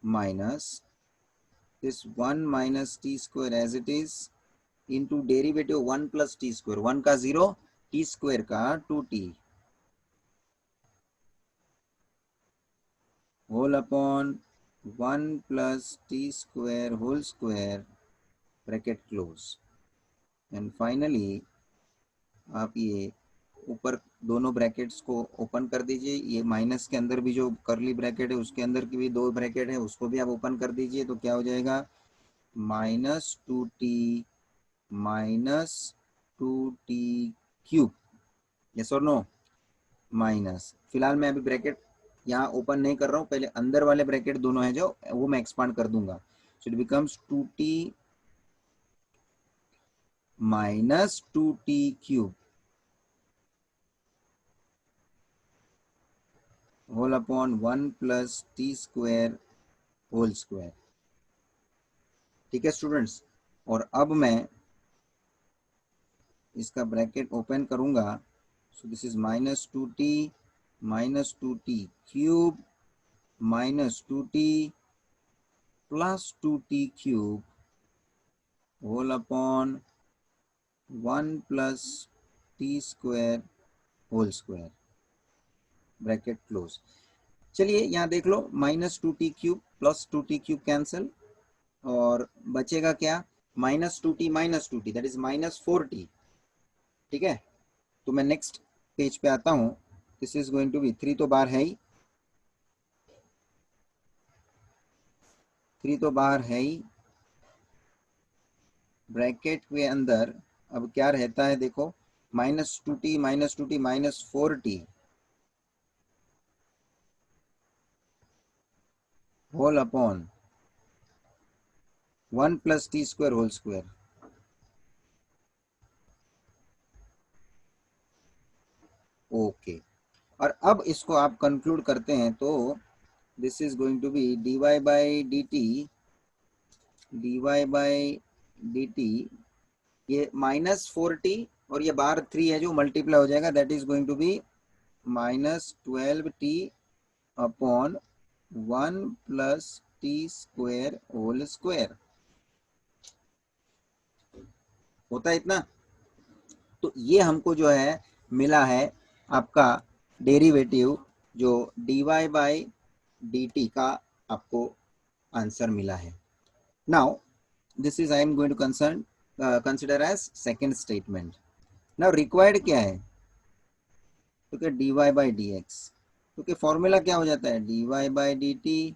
minus this 1 minus t square as it is into derivative 1 plus T square, 1 का 0, t square का 2t whole upon 1 plus T square whole square, bracket close. And finally आप ये ऊपर दोनों brackets को open कर दीजिए। ये माइनस के अंदर भी जो करली ब्रैकेट है उसके अंदर की भी 2 ब्रैकेट है, उसको भी आप ओपन कर दीजिए। तो क्या हो जाएगा, minus 2t minus 2t cube, yes और नो, माइनस, फिलहाल मैं अभी ब्रैकेट यहाँ ओपन नहीं कर रहा हूँ, पहले अंदर वाले ब्रैकेट दोनों है जो, वो मैं एक्सपांड कर दूंगा। So it becomes 2t minus 2t cube whole upon 1 plus T square whole square. ठीक है स्टूडेंट्स, और अब मैं इसका ब्रैकेट ओपन करूंगा। So this is minus two T cube minus 2t plus 2t cube whole upon 1 plus T square whole square, bracket close. चलिए यहाँ देख लो, minus 2t cube plus 2t cube cancel, और बचेगा क्या, minus two T that is minus 4t। ठीक है, तो मैं नेक्स्ट पेज पे आता हूँ। This is going to be 3 तो बाहर है ही, 3 तो बाहर है ही, ब्रैकेट के अंदर अब क्या रहता है देखो, minus two t minus 4t whole upon 1 plus T square whole square. Okay, और अब इसको आप कंक्लूड करते हैं तो this is going to be dy by d t, ये माइनस 4t और ये बार 3 है जो मल्टीप्लाई हो जाएगा, that is going to be minus 12t upon 1 plus T square whole square. होता है इतना, तो ये हमको जो है मिला है आपका डेरिवेटिव जो dy बाई dt का आपको आंसर मिला है. Now this is I am going to consider as second statement. Now required क्या है, तो क्या dy बाई dx, तो क्या फॉर्मूला क्या हो जाता है dy by dt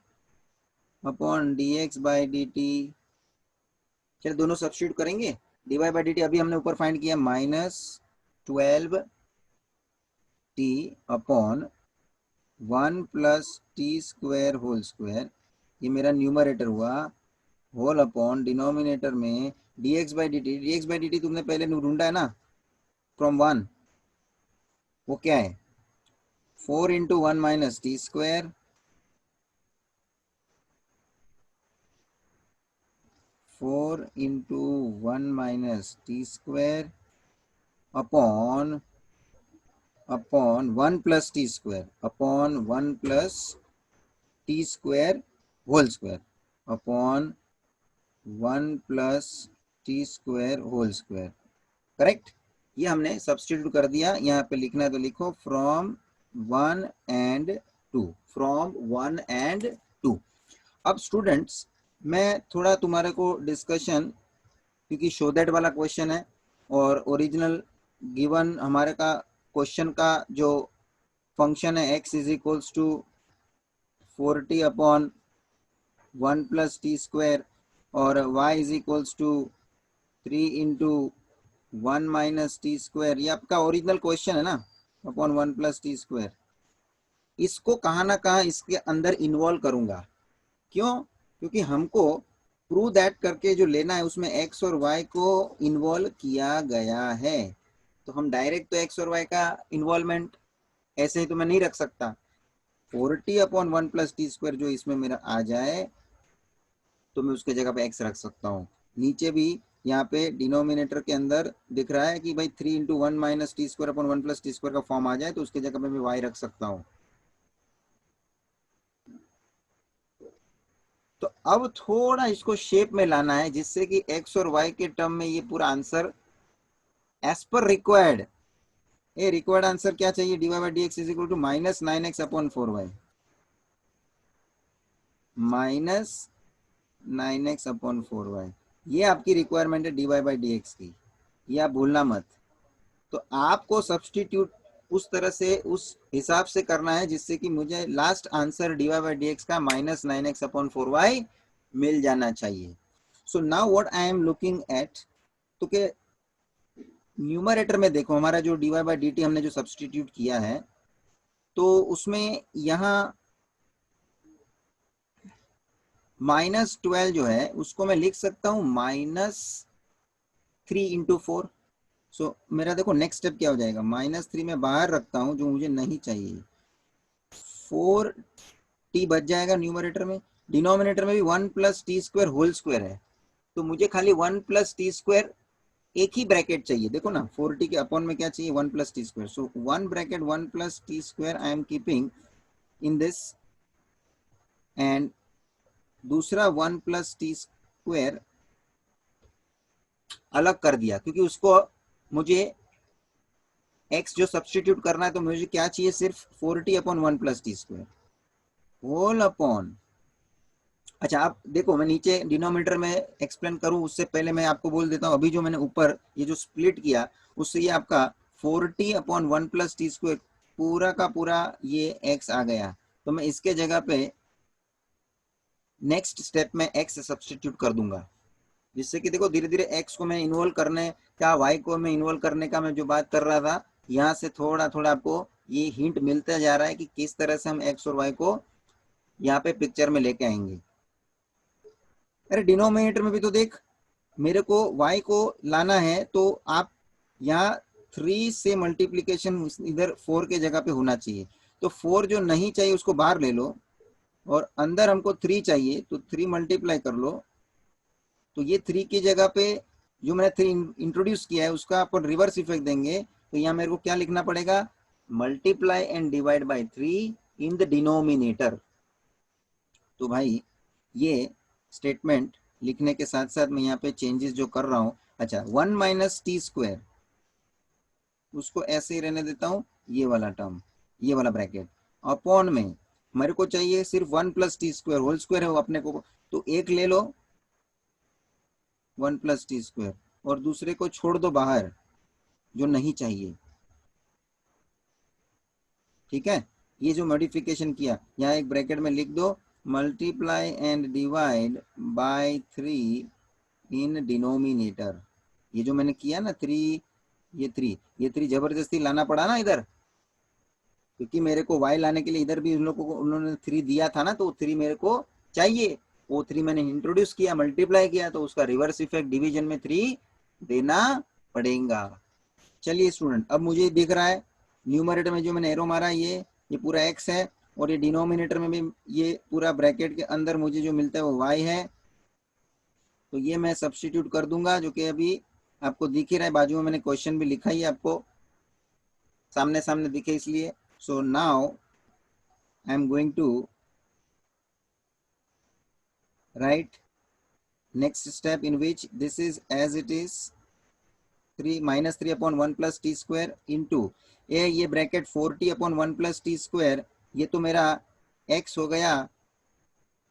upon dx by dt. चलिए दोनों सब्स्टिट्यूट करेंगे. dy बाई dt अभी हमने ऊपर फाइंड किया -12t upon 1 plus T square whole square, ये मेरा न्यूमरेटर हुआ, होल अपॉन डिनोमिनेटर में dx बाई dt तुमने पहले ढूंढा है ना फ्रॉम 1, वो क्या है 4 into 1 minus t square, 4 into 1 minus t square upon 1 plus T square upon 1 plus T square whole square upon 1 plus T square whole square. Correct. ये हमने सब्स्टिट्यूट कर दिया. यहाँ पे लिखना है तो लिखो फ्रॉम 1 एंड 2, फ्रॉम 1 एंड 2. अब स्टूडेंट्स मैं थोड़ा तुम्हारे को डिस्कशन, क्योंकि शो दैट वाला क्वेश्चन है और ओरिजिनल गिवन हमारे का क्वेश्चन का जो फंक्शन है x is equals to 4t upon 1 plus T square और y is equals to 3 into 1 minus t square, ये आपका ओरिजिनल क्वेश्चन है ना, अपॉन 1 प्लस टी स्क्वायर. इसको कहाँ ना कहाँ इसके अंदर इन्वॉल्व करूंगा. क्यों? क्योंकि हमको प्रूव दैट करके जो लेना है उसमें x और y को इन्वॉल्व किया गया है. तो हम डायरेक्ट तो x और y का इन्वॉल्वमेंट ऐसे ही तो मैं नहीं रख सकता. 4t upon 1 plus T square जो इसमें मेरा आ जाए तो मैं उसके जगह पे x रख सकता हूँ. नीचे भी यहाँ पे डिनोमिनेटर के अंदर दिख रहा है कि भाई 3 into 1 minus t square upon 1 plus T square का फॉर्म आ जाए तो उसके जगह पे मैं y रख सकता हूँ. तो अब थोड़ा इसको शेप में लाना है जिससे कि x और y के टर्म में ये पूरा आंसर एज पर रिक्वायर्ड, ये रिक्वायर्ड आंसर क्या चाहिए dy by dx is equal to minus 9x upon 4y, minus 9x upon 4y. ये आपकी रिक्वायरमेंट है dy बाई dx की, ये आप भूलना मत. तो आपको सब्सटीट्यूट उस तरह से उस हिसाब से करना है जिससे कि मुझे last answer dy by dx का माइनस 9x अपॉन 4y मिल जाना चाहिए. So now what I am looking at, तो के न्यूमरेटर में देखो हमारा जो dy बाई dt हमने जो सब्सटीट्यूट किया है तो उसमें यहाँ -12 जो है उसको मैं लिख सकता हूँ -3 इंटू 4. सो मेरा देखो नेक्स्ट स्टेप क्या हो जाएगा, -3 में बाहर रखता हूँ जो मुझे नहीं चाहिए, 4t बच जाएगा न्यूमरेटर में. डिनोमिनेटर में भी 1 plus T square whole square है तो मुझे खाली 1 प्लस टी स्क्वायर एक ही ब्रैकेट चाहिए. देखो ना 4t के अपॉन में क्या चाहिए 1 plus T square. So 1 bracket 1 plus T square I am keeping in this and दूसरा 1 प्लस टी स्क्वायर अलग कर दिया क्योंकि उसको मुझे x जो सब्सटीट्यूट करना है तो मुझे क्या चाहिए सिर्फ 4t upon 1 plus T square whole upon. अच्छा आप देखो मैं नीचे डिनोमिनेटर में एक्सप्लेन करूं उससे पहले मैं आपको बोल देता हूं अभी जो मैंने ऊपर ये जो स्प्लिट किया उससे ये आपका 4t upon 1 plus T square पूरा का पूरा ये x आ गया. तो मैं इसके जगह पे नेक्स्ट स्टेप में x सब्सटीट्यूट कर दूंगा जिससे कि देखो धीरे धीरे x को मैं इन्वॉल्व करने का, y को मैं इन्वॉल्व करने का मैं जो बात कर रहा था यहाँ से थोड़ा थोड़ा आपको ये हिंट मिलता जा रहा है कि किस तरह से हम x और y को यहाँ पे पिक्चर में लेके आएंगे. अरे डिनोमिनेटर में भी तो देख मेरे को y को लाना है तो आप यहाँ 3 से मल्टीप्लीकेशन इधर 4 के जगह पे होना चाहिए. तो 4 जो नहीं चाहिए उसको बाहर ले लो और अंदर हमको 3 चाहिए तो 3 मल्टीप्लाई कर लो. तो ये 3 की जगह पे जो मैंने 3 इंट्रोड्यूस किया है उसका अपन रिवर्स इफेक्ट देंगे तो यहाँ मेरे को क्या लिखना पड़ेगा multiply and divide by 3 in the denominator. तो भाई ये स्टेटमेंट लिखने के साथ साथ मैं यहाँ पे चेंजेस जो कर रहा हूँ, अच्छा 1 माइनस टी स्क्वायर उसको ऐसे ही रहने देता हूँ, ये वाला टर्म, ये वाला ब्रैकेट, अपॉन में मेरे को चाहिए सिर्फ 1 plus T square, whole square है वो अपने को, तो एक ले लो 1 प्लस टी स्क्वायर और दूसरे को छोड़ दो बाहर जो नहीं चाहिए। ठीक है, ये जो मॉडिफिकेशन किया, यहाँ एक ब्रैकेट में लिख दो multiply and divide by 3 in denominator. ये जो मैंने किया ना 3, ये 3 जबरदस्ती लाना पड़ा ना इधर, क्योंकि मेरे को y लाने के लिए इधर भी उन लोगों को उन्होंने 3 दिया था ना, तो 3 मेरे को चाहिए, वो 3 मैंने इंट्रोड्यूस किया, मल्टीप्लाई किया, तो उसका रिवर्स इफेक्ट डिवीजन में 3 देना पड़ेगा। चलिए स्टूडेंट, अब मुझे दिख रहा है न्यूमरेटर में जो मैंने एरो मारा ये पूरा x है, और ये डिनोमिनेटर में भी ये पूरा ब्रैकेट के अंदर मुझे जो मिलता है वो y है। तो ये मैं सब्स्टिट्यूट कर दूंगा, जो कि अभी आपको दिख ही रहा है, बाजू में मैंने क्वेश्चन भी लिखा ही है, आपको सामने सामने दिखे इसलिए। So now I am going to write next step in which this is as it is 3 minus 3 upon 1 plus T square into ये bracket 4t upon 1 plus T square, ये तो मेरा x हो गया,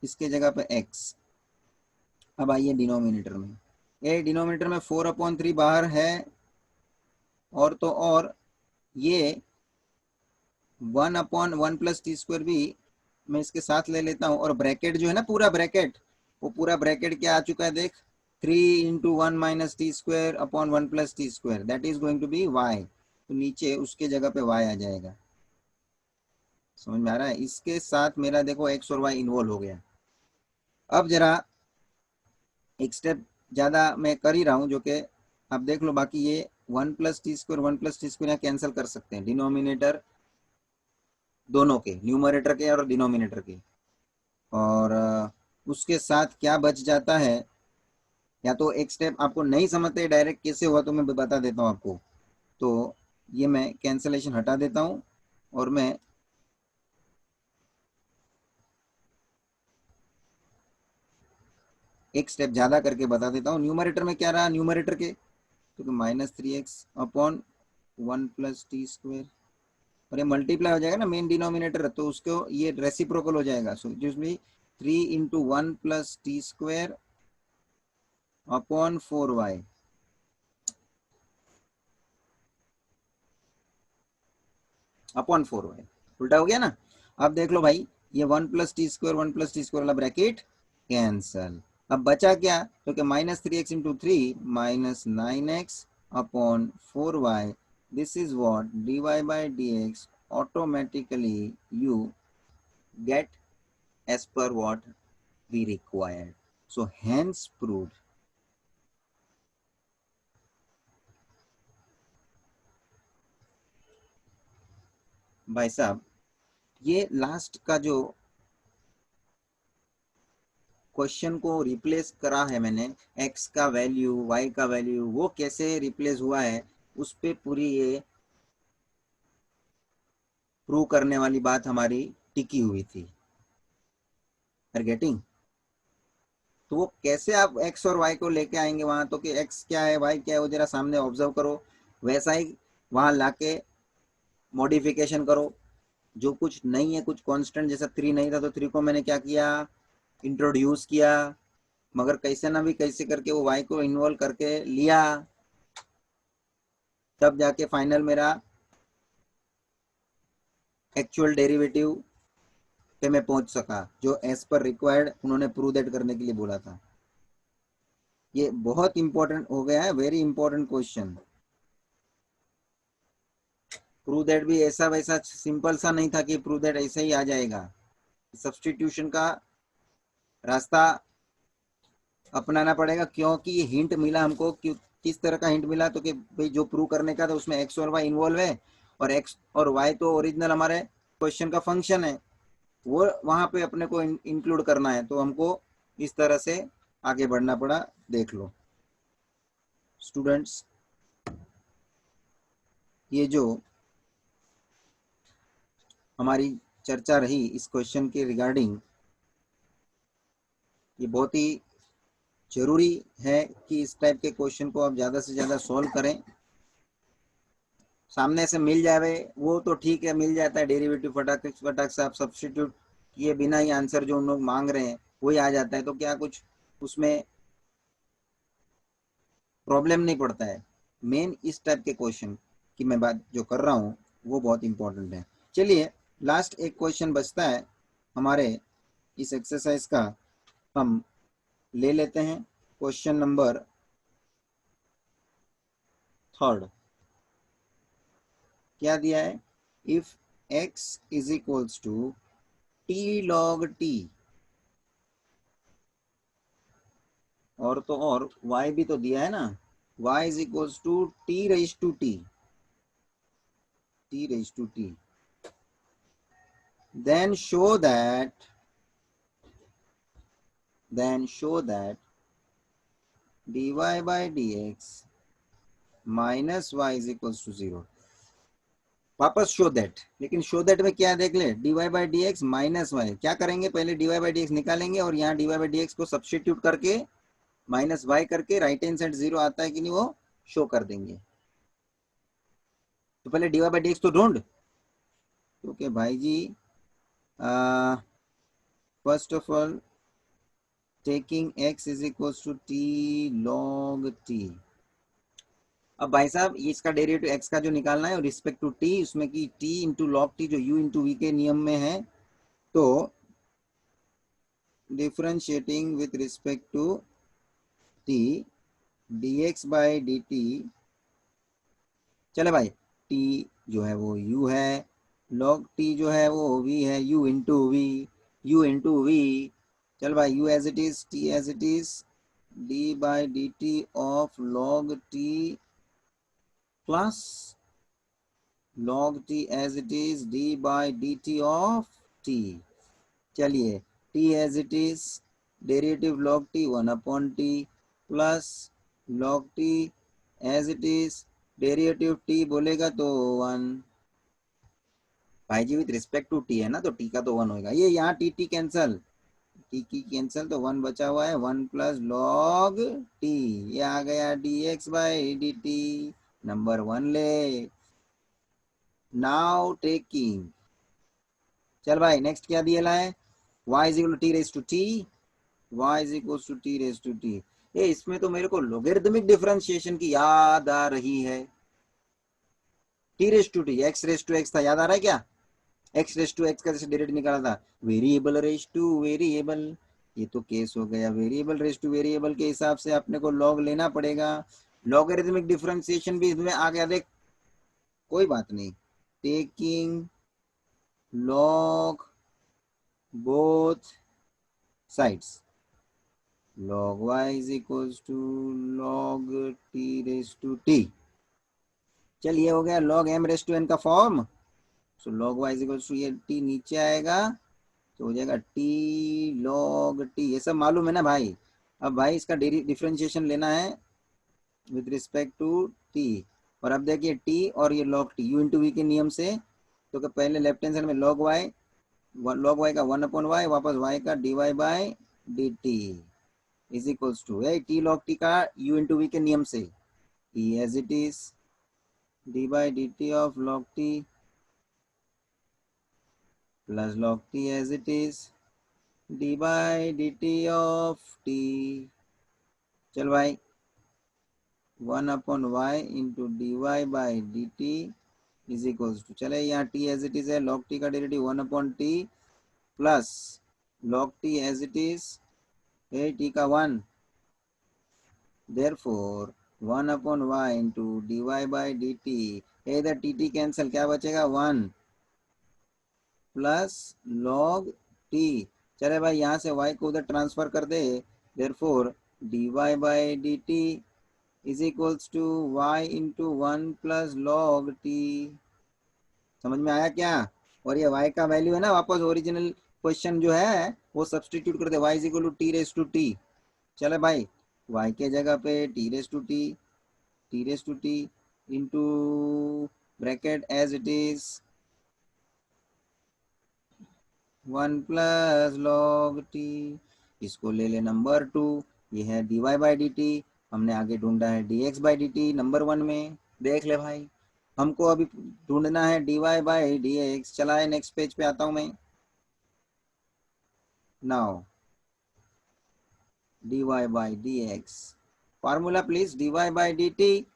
इसके जगह पे x। अब आइए डिनोमिनेटर में, ये डिनोमिनेटर में 4 अपॉन 3 बाहर है, और तो और ये 1 अपॉन 1 प्लस टी स्क्वायर भी मैं इसके साथ ले लेता हूँ, और ब्रैकेट जो है ना पूरा ब्रैकेट, वो पूरा ब्रैकेट क्या आ चुका है देख, 3 into 1 minus t square upon 1 plus T square, that is going to be y। तो नीचे उसके जगह पे y आ जाएगा। समझ में आ रहा है? इसके साथ मेरा देखो x और y इन्वॉल्व हो गया। अब जरा एक स्टेप ज्यादा मैं कर ही रहा हूँ, जो कि आप देख लो, बाकी ये 1 plus T square 1 plus T square यहाँ कैंसिल कर सकते हैं, डिनोमिनेटर दोनों के, न्यूमरेटर के और डिनोमिनेटर के। और उसके साथ क्या बच जाता है, या तो एक स्टेप आपको नहीं समझते डायरेक्ट कैसे हुआ तो मैं बता देता हूँ आपको। तो ये मैं कैंसलेशन हटा देता हूँ, और मैं एक स्टेप ज्यादा करके बता देता हूँ। न्यूमरेटर में क्या रहा, न्यूमरेटर के तो minus 3x upon 1 plus T square, और ये मल्टीप्लाई हो जाएगा ना मेन डिनोमिनेटर, तो उसको ये रेसिप्रोकल हो जाएगा। सो जिसमें 3 into 1 plus T square upon 4y, upon 4y, उल्टा हो गया ना। अब देख लो भाई, ये 1 plus T square 1 plus T square वाला ब्रैकेट कैंसल। अब बचा क्या, तो क्या minus 3x into 3 minus 9x upon 4y, this is what dy by dx automatically you get as per what we required. So hence proved। भाई साहब, ये last का जो क्वेश्चन को रिप्लेस करा है मैंने, x का वैल्यू y का वैल्यू वो कैसे रिप्लेस हुआ है, उस पे पूरी ये प्रूव करने वाली बात हमारी टिकी हुई थी। Are getting? तो वो कैसे आप x और y को लेके आएंगे वहां, तो कि x क्या है y क्या है वो जरा सामने ऑब्जर्व करो, वैसा ही वहां लाके मॉडिफिकेशन करो। जो कुछ नहीं है, कुछ कांस्टेंट, जैसा 3 नहीं था तो 3 को मैंने क्या किया, इंट्रोड्यूस किया, मगर कैसे ना भी कैसे करके वो y को इन्वॉल्व करके लिया, तब जाके फाइनल मेरा एक्चुअल डेरिवेटिव पे मैं पहुंच सका, जो एज पर रिक्वायर्ड उन्होंने प्रूव दैट करने के लिए बोला था। ये बहुत इंपॉर्टेंट हो गया है, very important question. Prove that भी ऐसा वैसा सिंपल सा नहीं था कि प्रूव दैट ऐसे ही आ जाएगा। सब्स्टिट्यूशन का रास्ता अपनाना पड़ेगा, क्योंकि ये हिंट मिला हमको। किस तरह का हिंट मिला, तो कि भाई जो प्रूव करने का था उसमें एक्स और वाई इन्वॉल्व है, और एक्स और वाई तो ओरिजिनल हमारे क्वेश्चन का फंक्शन है, वो वहां पे अपने को इंक्लूड करना है, तो हमको इस तरह से आगे बढ़ना पड़ा। देख लो स्टूडेंट्स, ये जो हमारी चर्चा रही इस क्वेश्चन के रिगार्डिंग, ये बहुत ही जरूरी है कि इस टाइप के क्वेश्चन को आप ज़्यादा से ज़्यादा सॉल्व करें। सामने से मिल जावे वो तो ठीक है, मिल जाता है डेरिवेटिव फटाक फटाक से आप सब्स्टिट्यूट किए बिना ही आंसर जो उन लोग मांग रहे हैं वही आ जाता है, तो क्या कुछ उसमें प्रॉब्लम नहीं पड़ता है। मेन इस टाइप के क्वेश्चन की मैं बात जो कर रहा हूँ वो बहुत इंपॉर्टेंट है। चलिए लास्ट एक क्वेश्चन बचता है हमारे इस एक्सरसाइज का, हम ले लेते हैं क्वेश्चन नंबर 3। क्या दिया है, if x is equals to T log t, और तो और y भी तो दिया है ना, y is equals to t raise to t, t raise to t, then show that dy by dx minus y is equals to 0। वापस show that, लेकिन शो दैट में क्या देख ले, dy by d x minus y, क्या करेंगे पहले dy by d x निकालेंगे और यहाँ dy बाई डी एक्स को सब्सटीट्यूट करके माइनस वाई करके राइट हैंड साइड 0 आता है कि नहीं वो शो कर देंगे। तो पहले dy बाई डी एक्स तो ढूंढ, ओके भाई जी। First of all taking x is equals to T log T. अब भाई साहब ये इसका डेरिवेटिव x का जो निकालना है और रिस्पेक्ट टू t, उसमें कि t इंटू लॉग टी जो u इंटू वी के नियम में है, तो differentiating with respect to t dx by d t, चले भाई t जो है वो u है, log t जो है वो v है, u इंटू वी, चल भाई u as it is, t as it is, d by d t of log t plus log t as it is d by dt of t। चलिए t as it is derivative log t 1 upon t plus log t as it is derivative t बोलेगा तो 1। भाई जी with respect to t है ना, तो t का तो 1 होगा, ये यहाँ टी टी कैंसल, टी की कैंसल, तो 1 बचा हुआ है, 1 प्लस log t, ये आ गया dx by d T, number 1 ले। नाउ टेकिंग, चल भाई नेक्स्ट क्या दिया है, y is equal to t raise to t, y is equal to t raise to t. ये इसमें तो मेरे को लोगरिथमिक डिफरेंशिएशन की याद आ रही है, t raise to t, x raise to x था, याद आ रहा है क्या, x रेज टू x का जैसे डेरिवेटिव निकाला था, वेरिएबल रेज टू वेरिएबल, ये तो केस हो गया, वेरिएबल रेज टू वेरिएबल के हिसाब से अपने को लॉग लेना पड़ेगा, लॉगरिथमिक डिफरेंशिएशन भी इसमें आ गया, देख कोई बात नहीं, taking log both sides, log y is equals to log t raised to t, चलिए हो गया log m raised to n का form, so log y is equals to ये t नीचे आएगा तो हो जाएगा t log t, ये सब मालूम है ना भाई। अब भाई इसका डिफरेंशिएशन लेना है विद रिस्पेक्ट टू t, और अब देखिए t और ये log t u into v के नियम से, तो पहले लेफ्ट हैंड साइड में log y का 1 अपॉन वाई, वापस y का dy by d t is equals to T log t का u इंटू वी के नियम से, t as it is d by d t of log t plus log t as it is d by d t of t। चल भाई 1 upon y into d y by d t is equals to, चले यहाँ t as it is है, log t का derivative 1 upon t plus log t as it is है t का 1, therefore 1 upon y into d y by d t, इधर t t cancel, क्या बचेगा 1 plus log t, चले भाई यहाँ से y को उधर ट्रांसफर कर दे, therefore d y by d t is equals to y into 1 plus log t। समझ में आया क्या, और ये y का वैल्यू है ना, वापस ओरिजिनल क्वेश्चन जो है वो सब्सटीट्यूट कर दे, y is equal to t raise to t, चले भाई y के जगह पे t raise to t into bracket as it is 1 plus log t, इसको ले ले नंबर 2, ये है dy बाई डी टी, हमने आगे ढूंढा है dx by d T number 1 में, देख ले भाई हमको अभी ढूंढना है dy बाई डी एक्स। चला है, नेक्स्ट पेज पे आता हूं मैं। Now dy by d x, formula please, dy by d t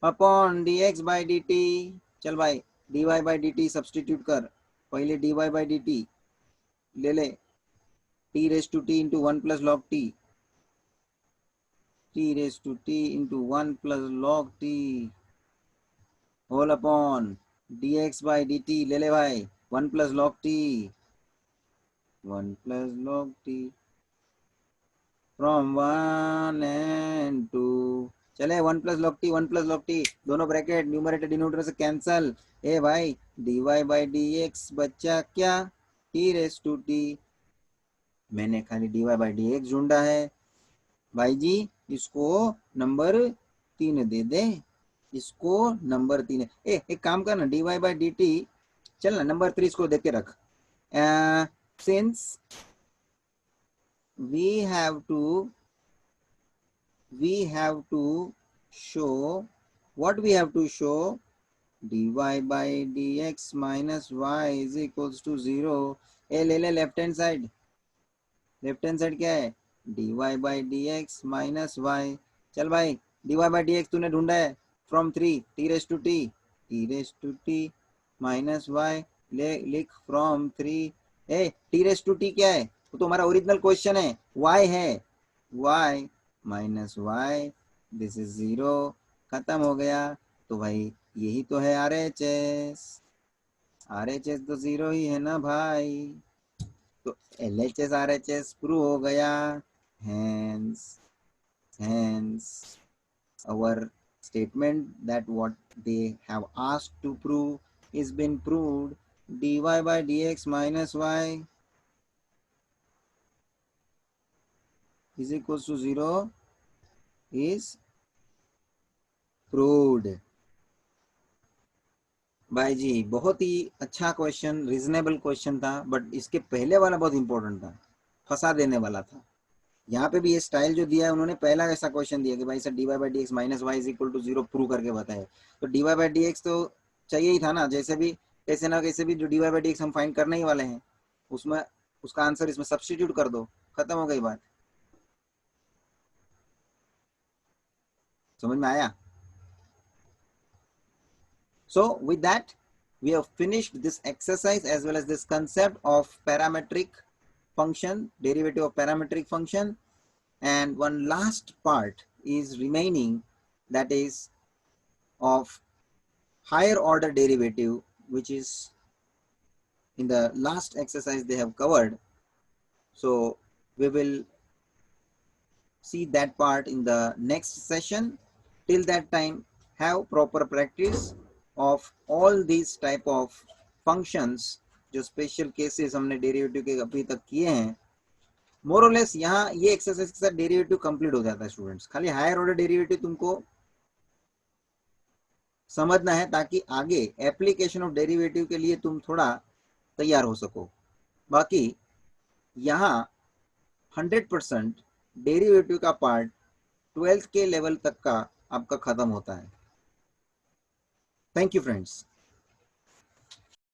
upon dx by d t. चल भाई, dy by d t substitute कर, पहले dy बाई डी टी ले ले, t raise to t into one plus log t, t raise to t into one plus log t whole upon dx by d t ले ले भाई, one plus log T, one plus log T from one and two. चले, one plus log T, one plus log T, दोनों bracket numerator denominator से cancel. ए भाई, dy by d x बच्चा क्या, t रेस टू टी, मैंने खाली dy by d x ढूंढा है भाई जी। इसको नंबर 3 दे दे, इसको नंबर 3। एक काम करना, dy बाई डी टी, चल ना नंबर 3 इसको देख के रख। Since we have to show, what we have to show, dy by dx minus y is equals to 0। ले ले left hand side, left hand side क्या है, dy by dx minus y। चल भाई, dy by dx तूने ढूंढा है from 3 t raise to t minus y, ले लिख from 3। t raise to t क्या है, वो तो हमारा ओरिजिनल क्वेश्चन है, y है, y minus y, this is 0, खत्म हो गया। तो भाई यही तो है RHS, RHS तो 0 ही है ना भाई, तो LHS RHS प्रूव हो गया। Hence our statement that what they have asked to prove is been proved, dy by dx minus y is equals to 0 is proved। भाई जी बहुत ही अच्छा क्वेश्चन, रीजनेबल क्वेश्चन था, बट इसके पहले वाला बहुत इंपॉर्टेंट था, फंसा देने वाला था। यहाँ पे भी ये स्टाइल जो दिया है उन्होंने, पहला ऐसा क्वेश्चन दिया कि भाई sir dy by d x minus y is equal to 0 prove करके बताए, तो dy बाई डी एक्स तो चाहिए ही था ना, जैसे भी कैसे ना कैसे भी जो dy बाई डी एक्स हम फाइंड करने ही वाले हैं, उसमें उसका आंसर इसमें सब्सटीट्यूट कर दो, खत्म हो गई बात। समझ में आया? So with that we have finished this exercise as well as this concept of parametric function, derivative of parametric function, and one last part is remaining, that is of higher order derivative, which is in the last exercise they have covered. So we will see that part in the next session. Till that time, have proper practice of all these type of functions जो special cases हमने derivative के अभी तक किए हैं। मोर और less यहाँ ये एक्सरसाइज के साथ डेरिवेटिव कंप्लीट हो जाता है स्टूडेंट्स, खाली हायर ऑर्डर डेरिवेटिव तुमको समझना है ताकि आगे एप्लीकेशन ऑफ डेरिवेटिव के लिए तुम थोड़ा तैयार हो सको। बाकी यहाँ 100% डेरिवेटिव का पार्ट 12th के लेवल तक का आपका खत्म होता है। Thank you friends.